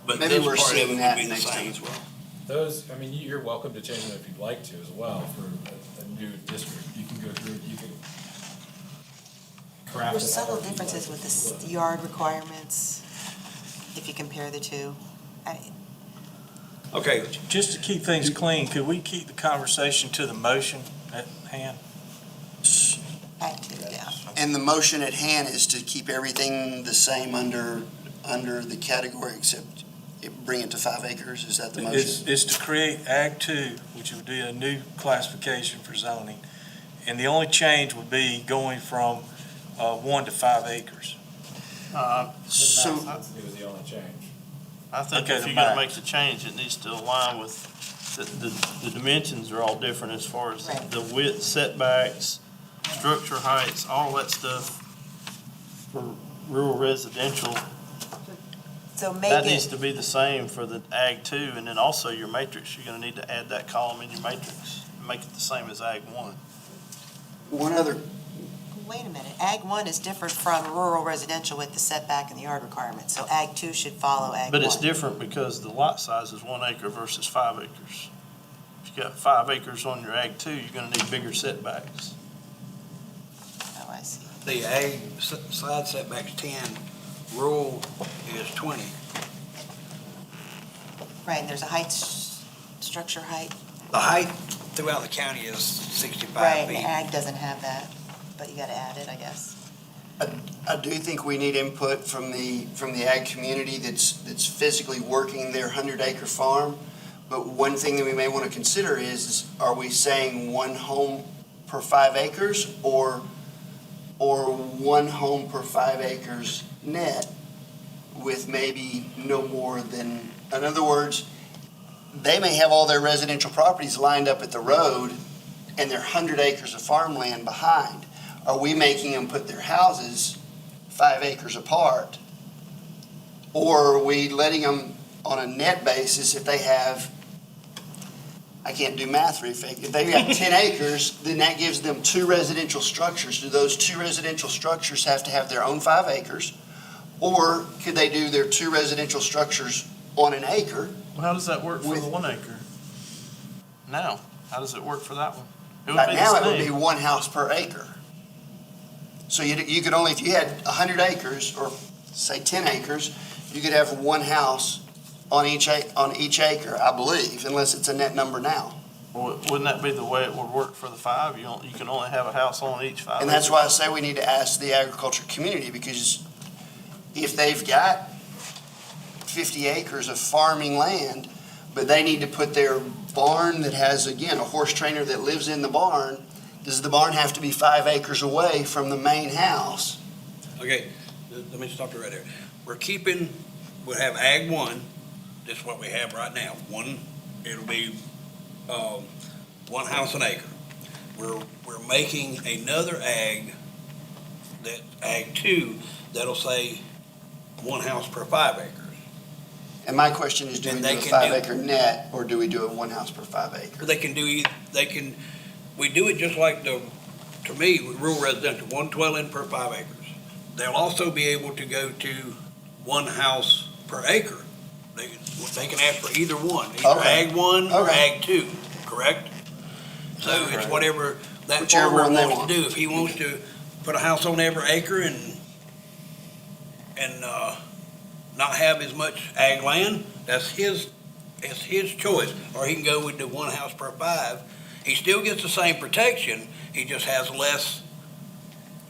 But Maybe this we're part of it seeing would that be the next time same. as well. Those, I mean, you're welcome to change them if you'd like to as well for a new district. You can go through, you can craft it. There's subtle however you'd differences like with it. the yard requirements, if you compare the two. Okay, Just to keep things clean, could we keep the conversation to the motion at hand? Ag 2, yeah. And the motion at hand is to keep everything the same under the category except bring it to 5 acres, is that the motion? It's to create Ag 2, which would be a new classification for zoning. And the only change would be going from 1 to 5 acres. The So, max density was the only change. I think Okay, if the you're gonna max. make the change, it needs to align with, the dimensions are all different as far as Right. the width, setbacks, structure heights, all that stuff for rural residential. So That make needs it, to be the same for the Ag 2, and then also your matrix, you're gonna need to add that column in your matrix, make it the same as Ag 1. one other, wait a minute, Ag 1 is different from rural residential with the setback and the yard requirements, so Ag 2 should follow Ag 1. But it's different because the lot size is 1 acre versus 5 acres. If you got 5 acres on your Ag 2, you're gonna need bigger setbacks. Oh, I see. the ag side setback's 10, rural is 20. Right, and there's a height, structure height. The height throughout the county is 65 Right, and feet. Ag doesn't have that, but you gotta add it, I guess. I do think we need input from the ag community that's physically working their 100-acre farm. But one thing that we may want to consider is are we saying 1 home per 5 acres or 1 home per 5 acres net? with maybe no more than, in other words, they may have all their residential properties lined up at the road and they're 100 acres of farmland behind. Are we making them put their houses 5 acres apart? Or are we letting them on a net basis if they have, I can't do math very fast, if they have 10 acres, then that gives them 2 residential structures. Do those 2 residential structures have to have their own 5 acres? Or could they do their 2 residential structures on an acre? Well, how does that work for With- the 1 acre? Now, how does it work for that one? It would Right be the now, it would be same. 1 house per acre. So you could only, if you had 100 acres, or say 10 acres, you could have 1 house on each acre, I believe, unless it's a net number now. Well, wouldn't that be the way it would work for the 5? You can only have a house on each 5 And that's acres. why I say we need to ask the agriculture community, because if they've got 50 acres of farming land, but they need to put their barn that has, again, a horse trainer that lives in the barn, does the barn have to be 5 acres away from the main house? Okay, let me stop you right there. We'll have Ag 1, this is what we have right now. It'll be 1 house an acre. We're making another Ag 2, that'll say 1 house per 5 acres. And my question is, do we And do they a can 5 do- acre net, or do we do a 1 house per 5 acre? We do it just like to me, with rural residential, 1 dwelling per 5 acres. They'll also be able to go to 1 house per acre. They can ask for either one, either Okay. Ag 1 or Okay. Ag 2, correct? So it's whatever that Whichever farmer one they wants want. to do. If he wants to put a house on every acre and not have as much ag land, that's his choice. Or he can go with the 1 house per 5. He still gets the same protection, he just has less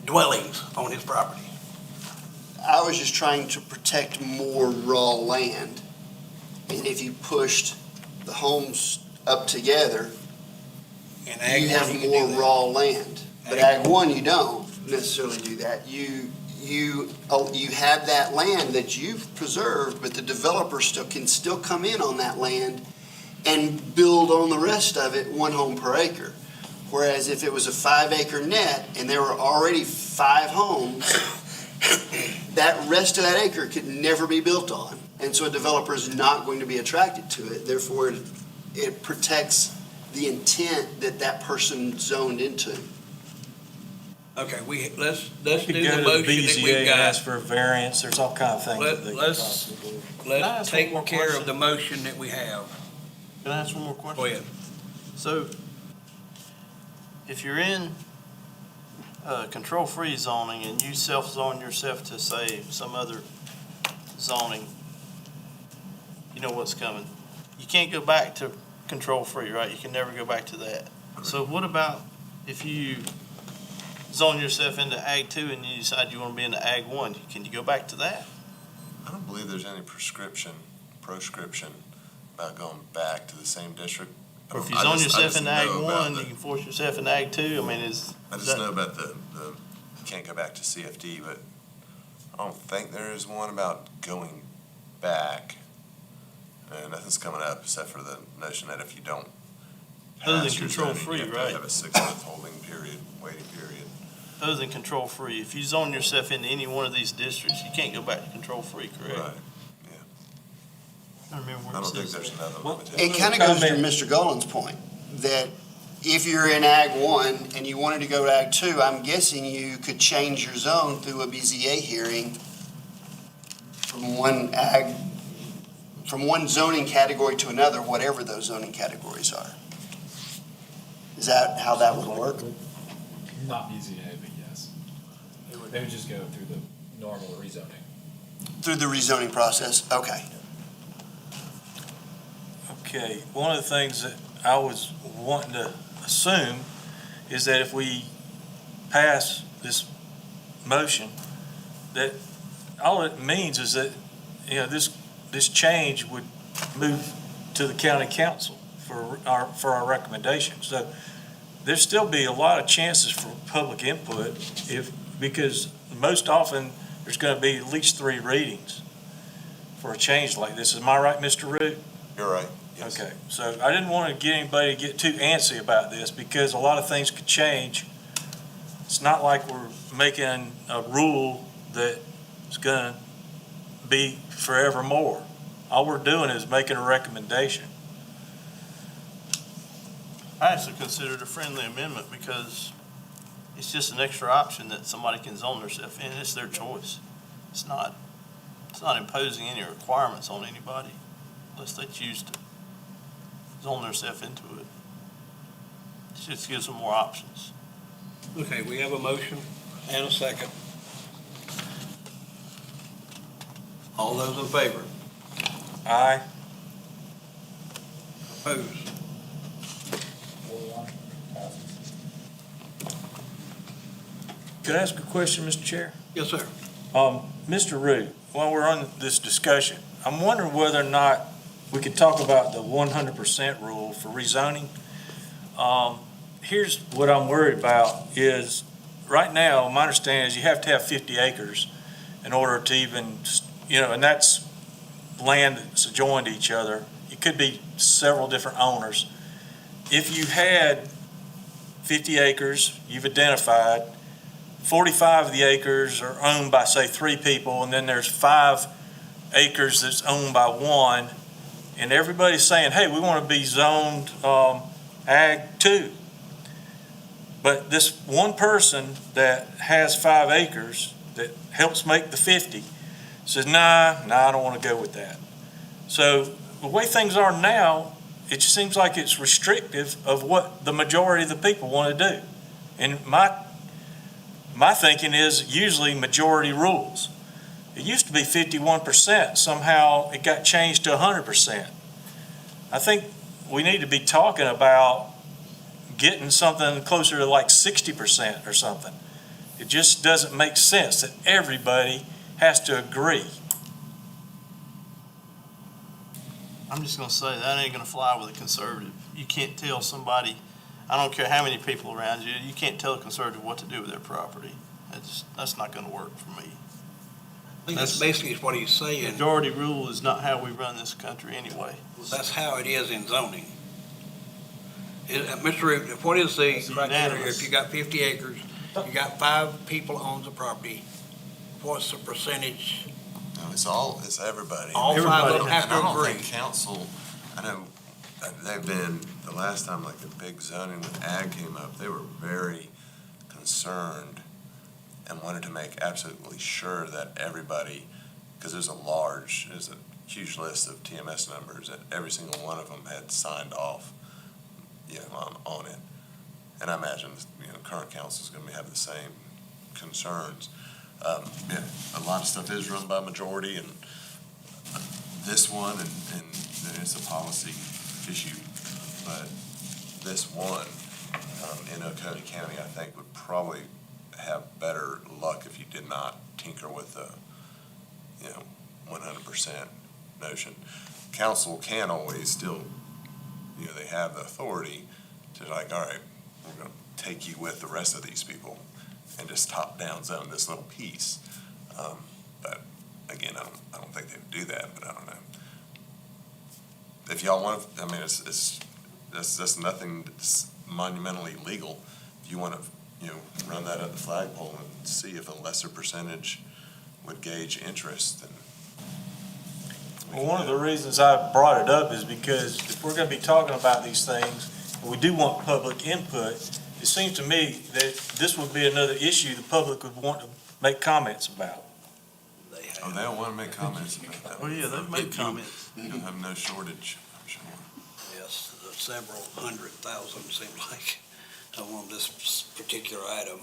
dwellings on his property. I was just trying to protect more raw land. And if you pushed the homes up together, In Ag you 1, have he can more do that. raw land. But Ag Ag 1, you don't necessarily do that. You have that land that you've preserved, but the developer can still come in on that land and build on the rest of it 1 home per acre. Whereas if it was a 5 acre net and there were already 5 homes, that rest of that acre could never be built on. And so a developer is not going to be attracted to it. Therefore, it protects the intent that that person zoned into. Okay, let's You do could go the to the motion that BZA we've and got. ask for a variance, there's all kind of things that they could Let's- possibly do. Can I Let's ask take one more care of question? the motion that we have. Can I ask one more question? Go ahead. So, if you're in control-free zoning and you self-zone yourself to, say, some other zoning, you know what's coming. You can't go back to control-free, right? You can never go back to that. So what about if you zone yourself into Ag 2 and you decide you want to be into Ag 1? Can you go back to that? I don't believe there's any proscription about going back to the same district. Or if you I zone just- I yourself just into Ag know about 1, you can force yourself into Ag 2? I mean, I just know about the you can't go back to CFD, but I don't think there is one about going back. And nothing's coming up except for the notion that if you don't Other than pass your zoning, control-free, you have right? to have a 6-month holding period, waiting period. Other than control-free, if you zone yourself into any one of these districts, you can't go back to control-free, correct? Right. I don't remember I where it don't think says there's that. another Well, limitation. It kind of goes to Mr. Golan's point, that if you're in Ag 1 and you wanted to go to Ag 2, I'm guessing you could change your zone through a BZA hearing from one zoning category to another, whatever those zoning categories are. Is that how that would work? Not BZA, but yes. They would just go through the normal rezoning. Through the rezoning process? Okay. Okay, one of the things that I was wanting to assume is that if we pass this motion, that all it means is that, this change would move to the county council for our recommendation. So there'd still be a lot of chances for public input because most often there's gonna be at least 3 readings. for a change like this. Am I right, Mr. Root? You're right, yes. Okay, so I didn't want to get anybody to get too antsy about this because a lot of things could change. It's not like we're making a rule that's gonna be forevermore. All we're doing is making a recommendation. I actually consider it a friendly amendment because it's just an extra option that somebody can zone themselves in. It's their choice. It's not imposing any requirements on anybody unless they choose to zone themselves into it. It just gives them more options. Okay, we have a motion and a second. All those in favor? Aye. Opposed? Could I ask a question, Mr. Chair? Yes, sir. Mr. Root, while we're on this discussion, I'm wondering whether or not we could talk about the 100% rule for rezoning. Here's what I'm worried about is, right now, my understanding is you have to have 50 acres in order to even, and that's land that's adjoined to each other. It could be several different owners. If you had 50 acres, you've identified, 45 of the acres are owned by, say, 3 people, and then there's 5 acres that's owned by 1, and everybody's saying, hey, we want to be zoned Ag 2. But this one person that has 5 acres that helps make the 50 says, nah, I don't want to go with that. So the way things are now, it just seems like it's restrictive of what the majority of the people want to do. And my thinking is usually majority rules. It used to be 51%. Somehow it got changed to 100%. I think we need to be talking about getting something closer to like 60% or something. It just doesn't make sense that everybody has to agree. I'm just gonna say, that ain't gonna fly with a conservative. You can't tell somebody, I don't care how many people around you, you can't tell a conservative what to do with their property. That's not gonna work for me. I think that's basically what he's saying. Majority rule is not how we run this country anyway. That's how it is in zoning. Mr. Root, what is the It's criteria unanimous. if you got 50 acres, you got 5 people owns the property, what's the percentage? No, it's everybody. All 5 of them have And I to don't agree. think council, I know, they've been, the last time like the big zoning with ag came up, they were very concerned and wanted to make absolutely sure that everybody, because there's a huge list of TMS numbers, that every single one of them had signed off, on it. And I imagine, current council is gonna have the same concerns. Yeah, a lot of stuff is run by majority, and this one, and then it's a policy issue, but this one, in Oconee County, I think would probably have better luck if you did not tinker with the, 100% notion. Council can always still, they have the authority to like, all right, we're gonna take you with the rest of these people and just top-down zone this little piece. But again, I don't think they would do that, but I don't know. If y'all want, that's nothing that's monumentally legal. If you want to, run that at the flagpole and see if a lesser percentage would gauge interest, then. Well, one of the reasons I brought it up is because if we're going to be talking about these things, and we do want public input, it seems to me that this would be another issue the public would want to make comments about. Oh, they'll want to make comments about that. Oh, yeah, they've made comments. You'll have no shortage, I'm sure. Yes, several 100,000 seems like on this particular item.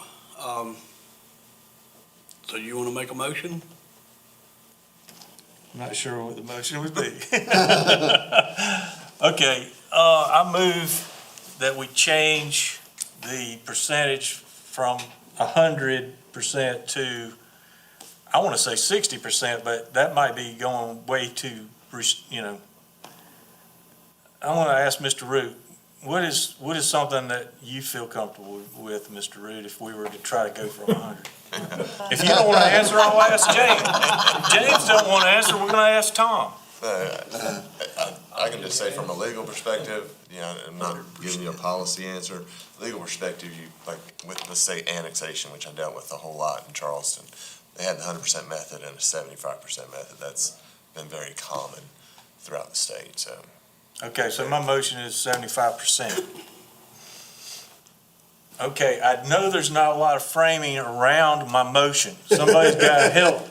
So you want to make a motion? I'm not sure what the motion would be. Okay, I move that we change the percentage from 100% to, I want to say 60%, but that might be going way too, I want to ask Mr. Root, what is something that you feel comfortable with, Mr. Root, if we were to try to go for 100? If you don't want to answer, I'll ask James. If James don't want to answer, we're going to ask Tom. I can just say from a legal perspective, you know, I'm not giving you a policy answer. Legal perspective, you, like, with, let's say annexation, which I dealt with a whole lot in Charleston, they had the 100% method and a 75% method. That's been very common throughout the state, so. Okay, so my motion is 75%. Okay, I know there's not a lot of framing around my motion. Somebody's got to help.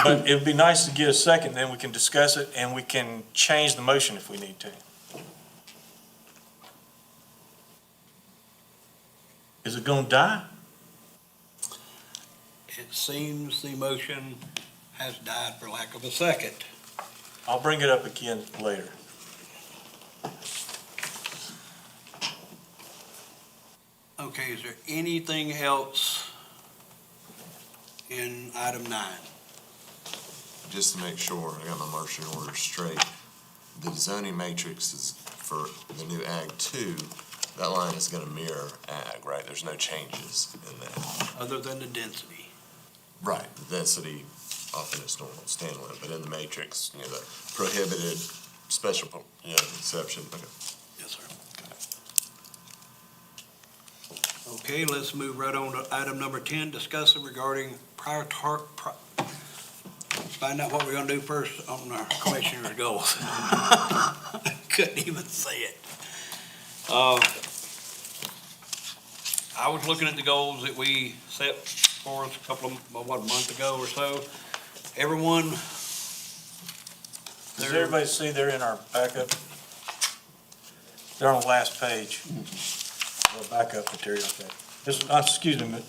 But it'd be nice to get a second, then we can discuss it and we can change the motion if we need to. Is it gonna die? It seems the motion has died for lack of a second. I'll bring it up again later. Okay, is there anything else in item 9? Just to make sure, I got my marching orders straight, the zoning matrix is for the new Ag 2, that line is gonna mirror Ag, right? There's no changes in that. Other than the density? Right. The density often is normal, standalone, but in the matrix, you know, the prohibited, special, you know, exception, okay. Yes, sir. Okay, let's move right on to item number 10, discussing regarding find out what we're gonna do first on our commissioner's goals. Couldn't even say it. I was looking at the goals that we set for us a month ago or so. Everyone. Does everybody see they're in our backup? They're on the last page. Or backup material, okay. This, excuse me, I'm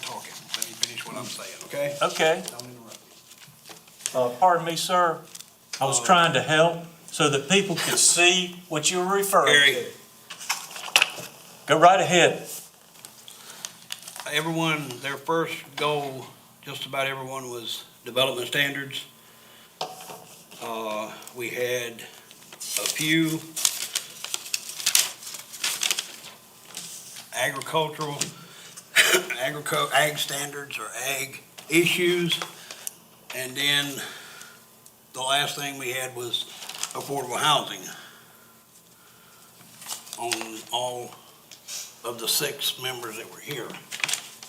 talking. Let me finish what I'm saying, okay? okay. Don't interrupt me. Pardon me, sir. I was trying to help so that people could see what you were referring Gary. to. Go right ahead. Everyone, their first goal, just about everyone, was development standards. We had a few agricultural, ag standards or ag issues. And then the last thing we had was affordable housing on all of the 6 members that were here.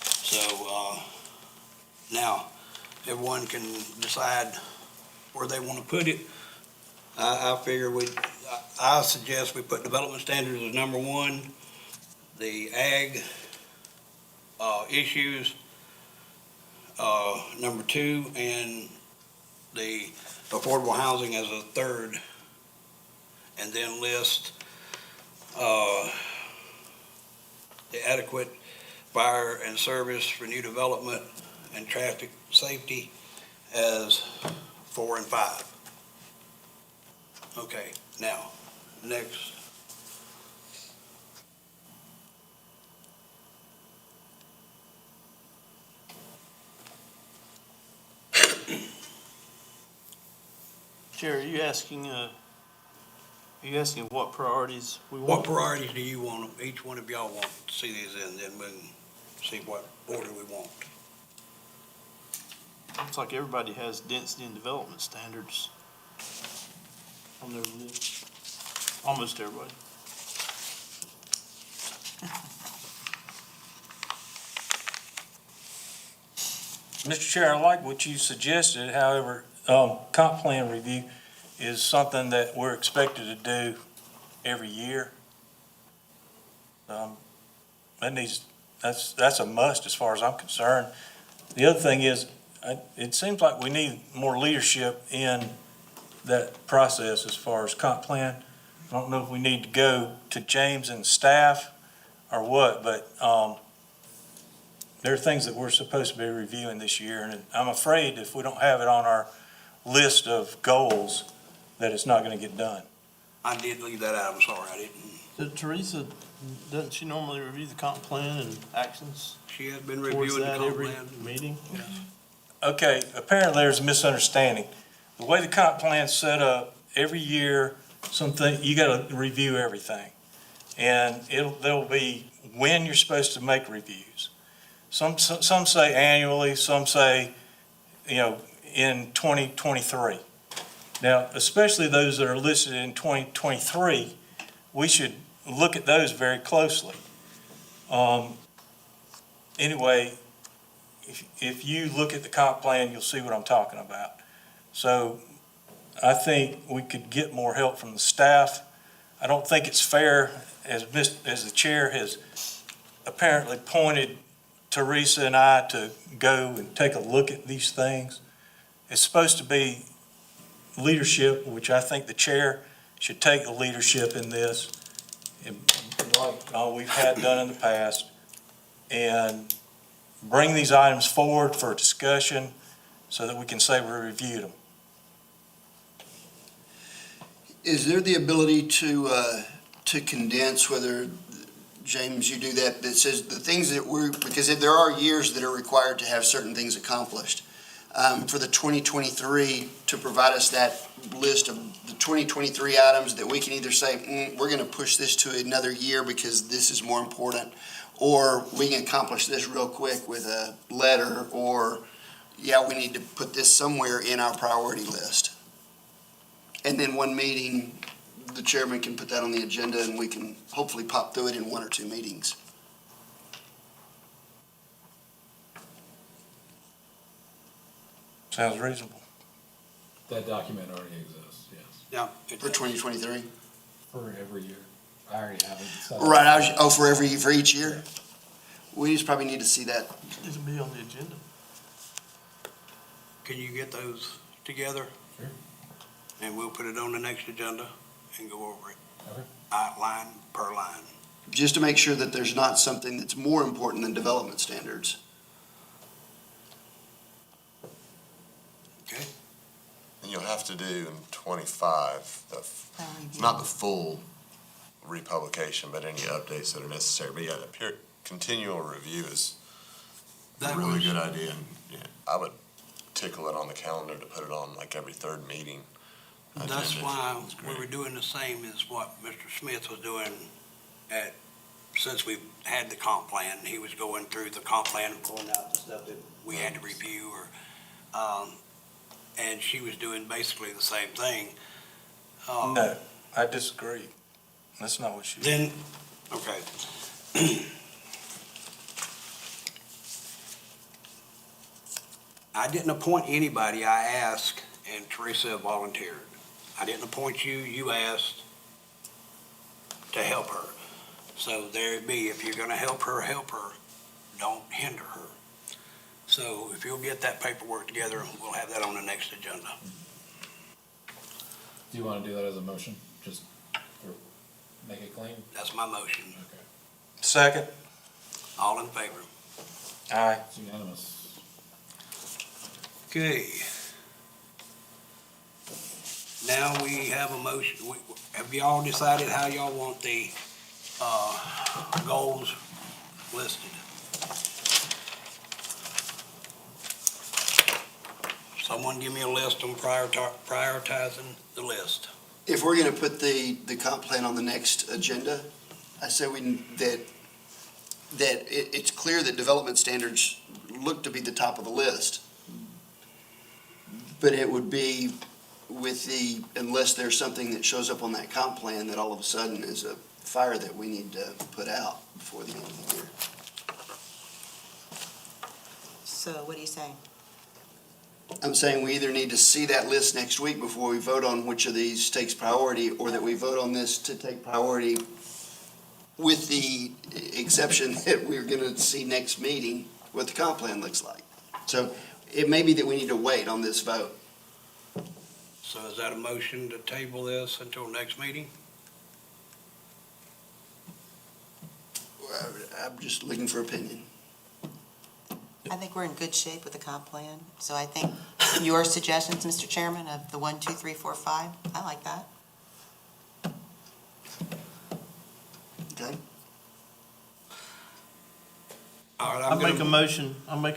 So, now, everyone can decide where they want to put it. I figure I suggest we put development standards as number 1, the ag, issues, number 2, and the affordable housing as a 3rd, and then list, the adequate fire and service for new development and traffic safety as 4 and 5. Okay, now, next. Jerry, are you asking what priorities we What want? priorities do you want, each one of y'all want to see these in, then we can see what order we want. Looks like everybody has density and development standards on their list. Almost everybody. Mr. Chair, I like what you suggested, however, comp plan review is something that we're expected to do every year. That's a must as far as I'm concerned. The other thing is, it seems like we need more leadership in that process as far as comp plan. I don't know if we need to go to James and staff or what, but, there are things that we're supposed to be reviewing this year, and I'm afraid if we don't have it on our list of goals, that it's not gonna get done. I did leave that out, I'm sorry, I didn't. So Teresa, doesn't she normally review the comp plan and actions She has been towards reviewing the that comp every plan. meeting? Okay, apparently there's a misunderstanding. The way the comp plan's set up, every year, you gotta review everything. And there'll be when you're supposed to make reviews. Some say annually, some say, in 2023. Now, especially those that are listed in 2023, we should look at those very closely. Anyway, if you look at the comp plan, you'll see what I'm talking about. So I think we could get more help from the staff. I don't think it's fair, as the chair has apparently pointed Teresa and I to go and take a look at these things. It's supposed to be leadership, which I think the chair should take the leadership in this, and like all we've had done in the past, and bring these items forward for discussion so that we can say we reviewed them. Is there the ability to condense, whether, James, you do that says the things that because there are years that are required to have certain things accomplished. For the 2023, to provide us that list of the 2023 items that we can either say, we're gonna push this to another year because this is more important, or we can accomplish this real quick with a letter, or, yeah, we need to put this somewhere in our priority list. And then one meeting, the chairman can put that on the agenda and we can hopefully pop through it in 1 or 2 meetings. Sounds reasonable. That document already exists, yes, Yeah. For 2023? for every year. I already have it. set up. Right, for each year? We just probably need to see that. It'll be on the agenda. Can you get those together? Sure. And we'll put it on the next agenda and go over it. Okay. Line per line. Just to make sure that there's not something that's more important than development standards. Okay? And you'll have to do in 25, not the full republication, but any updates that are necessary. But yeah, the pure continual review is a That really was- good idea. And yeah, I would tickle it on the calendar to put it on like every third meeting. That's agenda. why It's we great. were doing the same as what Mr. Smith was doing since we had the comp plan. He was going through the comp plan and pulling out the stuff that we had to review and she was doing basically the same thing. No, I disagree. That's not what she. Then, okay. I didn't appoint anybody. I asked, and Teresa volunteered. I didn't appoint you. You asked to help her. So there it be. If you're gonna help her, don't hinder her. So if you'll get that paperwork together, we'll have that on the next agenda. Do you want to do that as a motion? Just or make it clean? That's my motion. Okay. Second. All in favor? Aye. It's unanimous. Okay. Now we have a motion. Have y'all decided how y'all want the goals listed? Someone give me a list on prioritizing the list. If we're gonna put the comp plan on the next agenda, I say it's clear that development standards look to be the top of the list. But it would be unless there's something that shows up on that comp plan that all of a sudden is a fire that we need to put out before the end of the year. So what are you saying? I'm saying we either need to see that list next week before we vote on which of these takes priority, or that we vote on this to take priority with the exception that we're gonna see next meeting what the comp plan looks like. So it may be that we need to wait on this vote. So is that a motion to table this until next meeting? I'm just looking for opinion. I think we're in good shape with the comp plan, so I think your suggestions, Mr. Chairman, of the 1, 2, 3, 4, 5, I like that. Okay? All right, I'll make a gonna-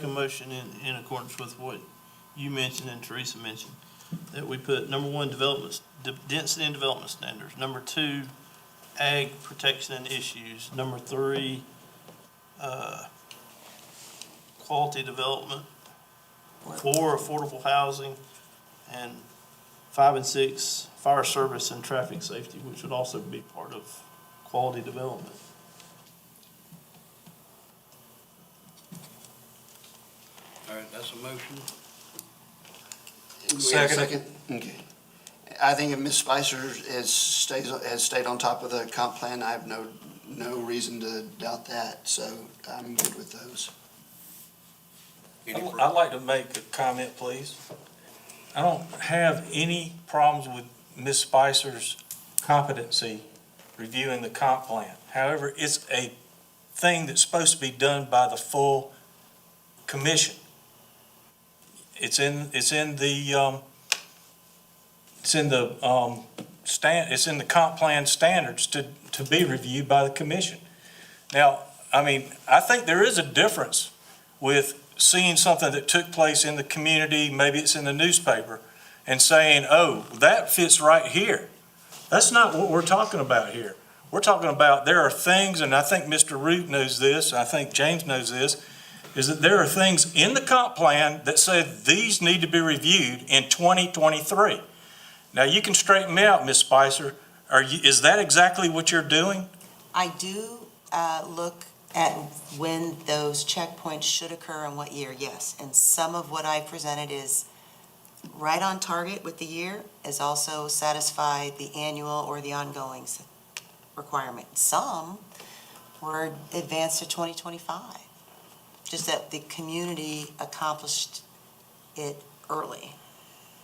motion in accordance with what you mentioned and Teresa mentioned, that we put number 1, density and development standards. Number 2, ag protection and issues. Number 3, quality development, 4, affordable housing, and 5 and 6, fire service and traffic safety, which would also be part of quality development. All right, that's a motion. Do we have a Second. Okay. I think if Ms. Spicer has stayed on top of the comp plan, I have no reason to doubt that, so I'm good with those. Any further- I'd like to make a comment, please. I don't have any problems with Ms. Spicer's competency reviewing the comp plan. However, it's a thing that's supposed to be done by the full commission. It's in the comp plan standards to be reviewed by the commission. Now, I mean, I think there is a difference with seeing something that took place in the community, maybe it's in the newspaper, and saying, oh, that fits right here. That's not what we're talking about here. We're talking about there are things, and I think Mr. Root knows this, I think James knows this, is that there are things in the comp plan that said these need to be reviewed in 2023. Now, you can straighten me out, Ms. Spicer. Is that exactly what you're doing? I do look at when those checkpoints should occur and what year, yes. And some of what I presented is right on target with the year, is also satisfied the annual or the ongoing requirement. Some were advanced to 2025, just that the community accomplished it early.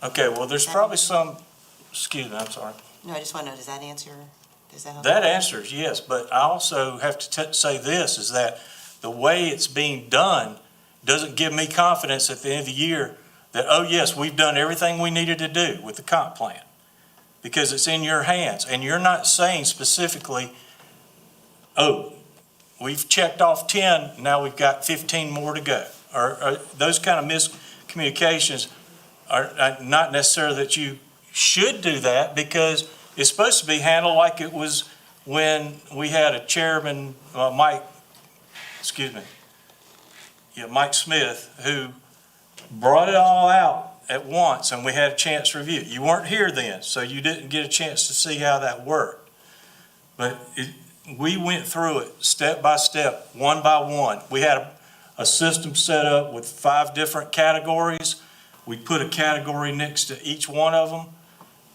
Okay, well, there's probably some, excuse me, I'm sorry. No, I just want to know, does that answer, does that help? That answers yes, but I also have to say this, is that the way it's being done doesn't give me confidence at the end of the year that, oh, yes, we've done everything we needed to do with the comp plan. Because it's in your hands, and you're not saying specifically, oh, we've checked off 10, now we've got 15 more to go. Or those kind of miscommunications are not necessarily that you should do that, because it's supposed to be handled like it was when we had a chairman, Mike Smith, who brought it all out at once and we had a chance to review it. You weren't here then, so you didn't get a chance to see how that worked. But we went through it step by step, one by one. We had a system set up with 5 different categories. We put a category next to each one of them,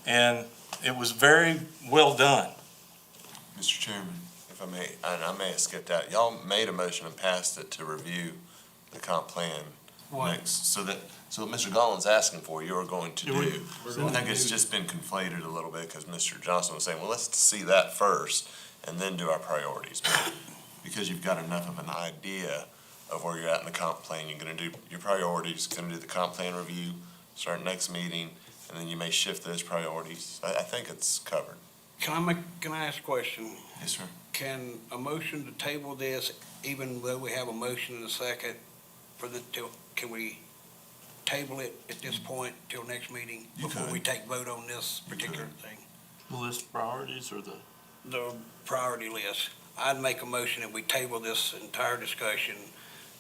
and it was very well done. Mr. Chairman, if I may, and I may have skipped out, y'all made a motion and passed it to review the comp plan next, so that Mr. Gollin's asking for, you're going to do. I think it's just been conflated a little bit, because Mr. Johnson was saying, well, let's see that first, and then do our priorities. But because you've got enough of an idea of where you're at in the comp plan, you're gonna do your priorities, gonna do the comp plan review, start next meeting, and then you may shift those priorities. I think it's covered. Can I ask a question? Yes, sir. Can a motion to table this, even though we have a motion in a second, can we table it at this point till next meeting? You Before could. we take vote on this particular thing? The list of priorities or The priority list. I'd make a motion that we table this entire discussion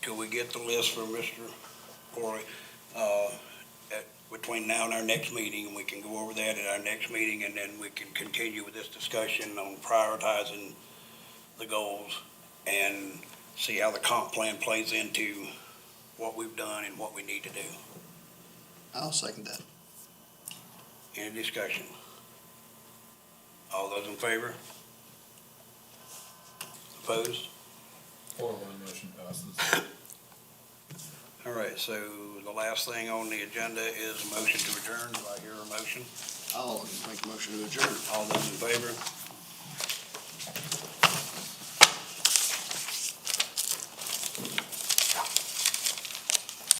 till we get the list from Mr. Corley, between now and our next meeting, and we can go over that at our next meeting, and then we can continue with this discussion on prioritizing the goals and see how the comp plan plays into what we've done and what we need to do. I'll second that. Any discussion? All those in favor? Opposed? 4-1 motion passes. All right, so the last thing on the agenda is a motion to adjourn. Do I hear a motion? I'll make a motion to adjourn. All those in favor?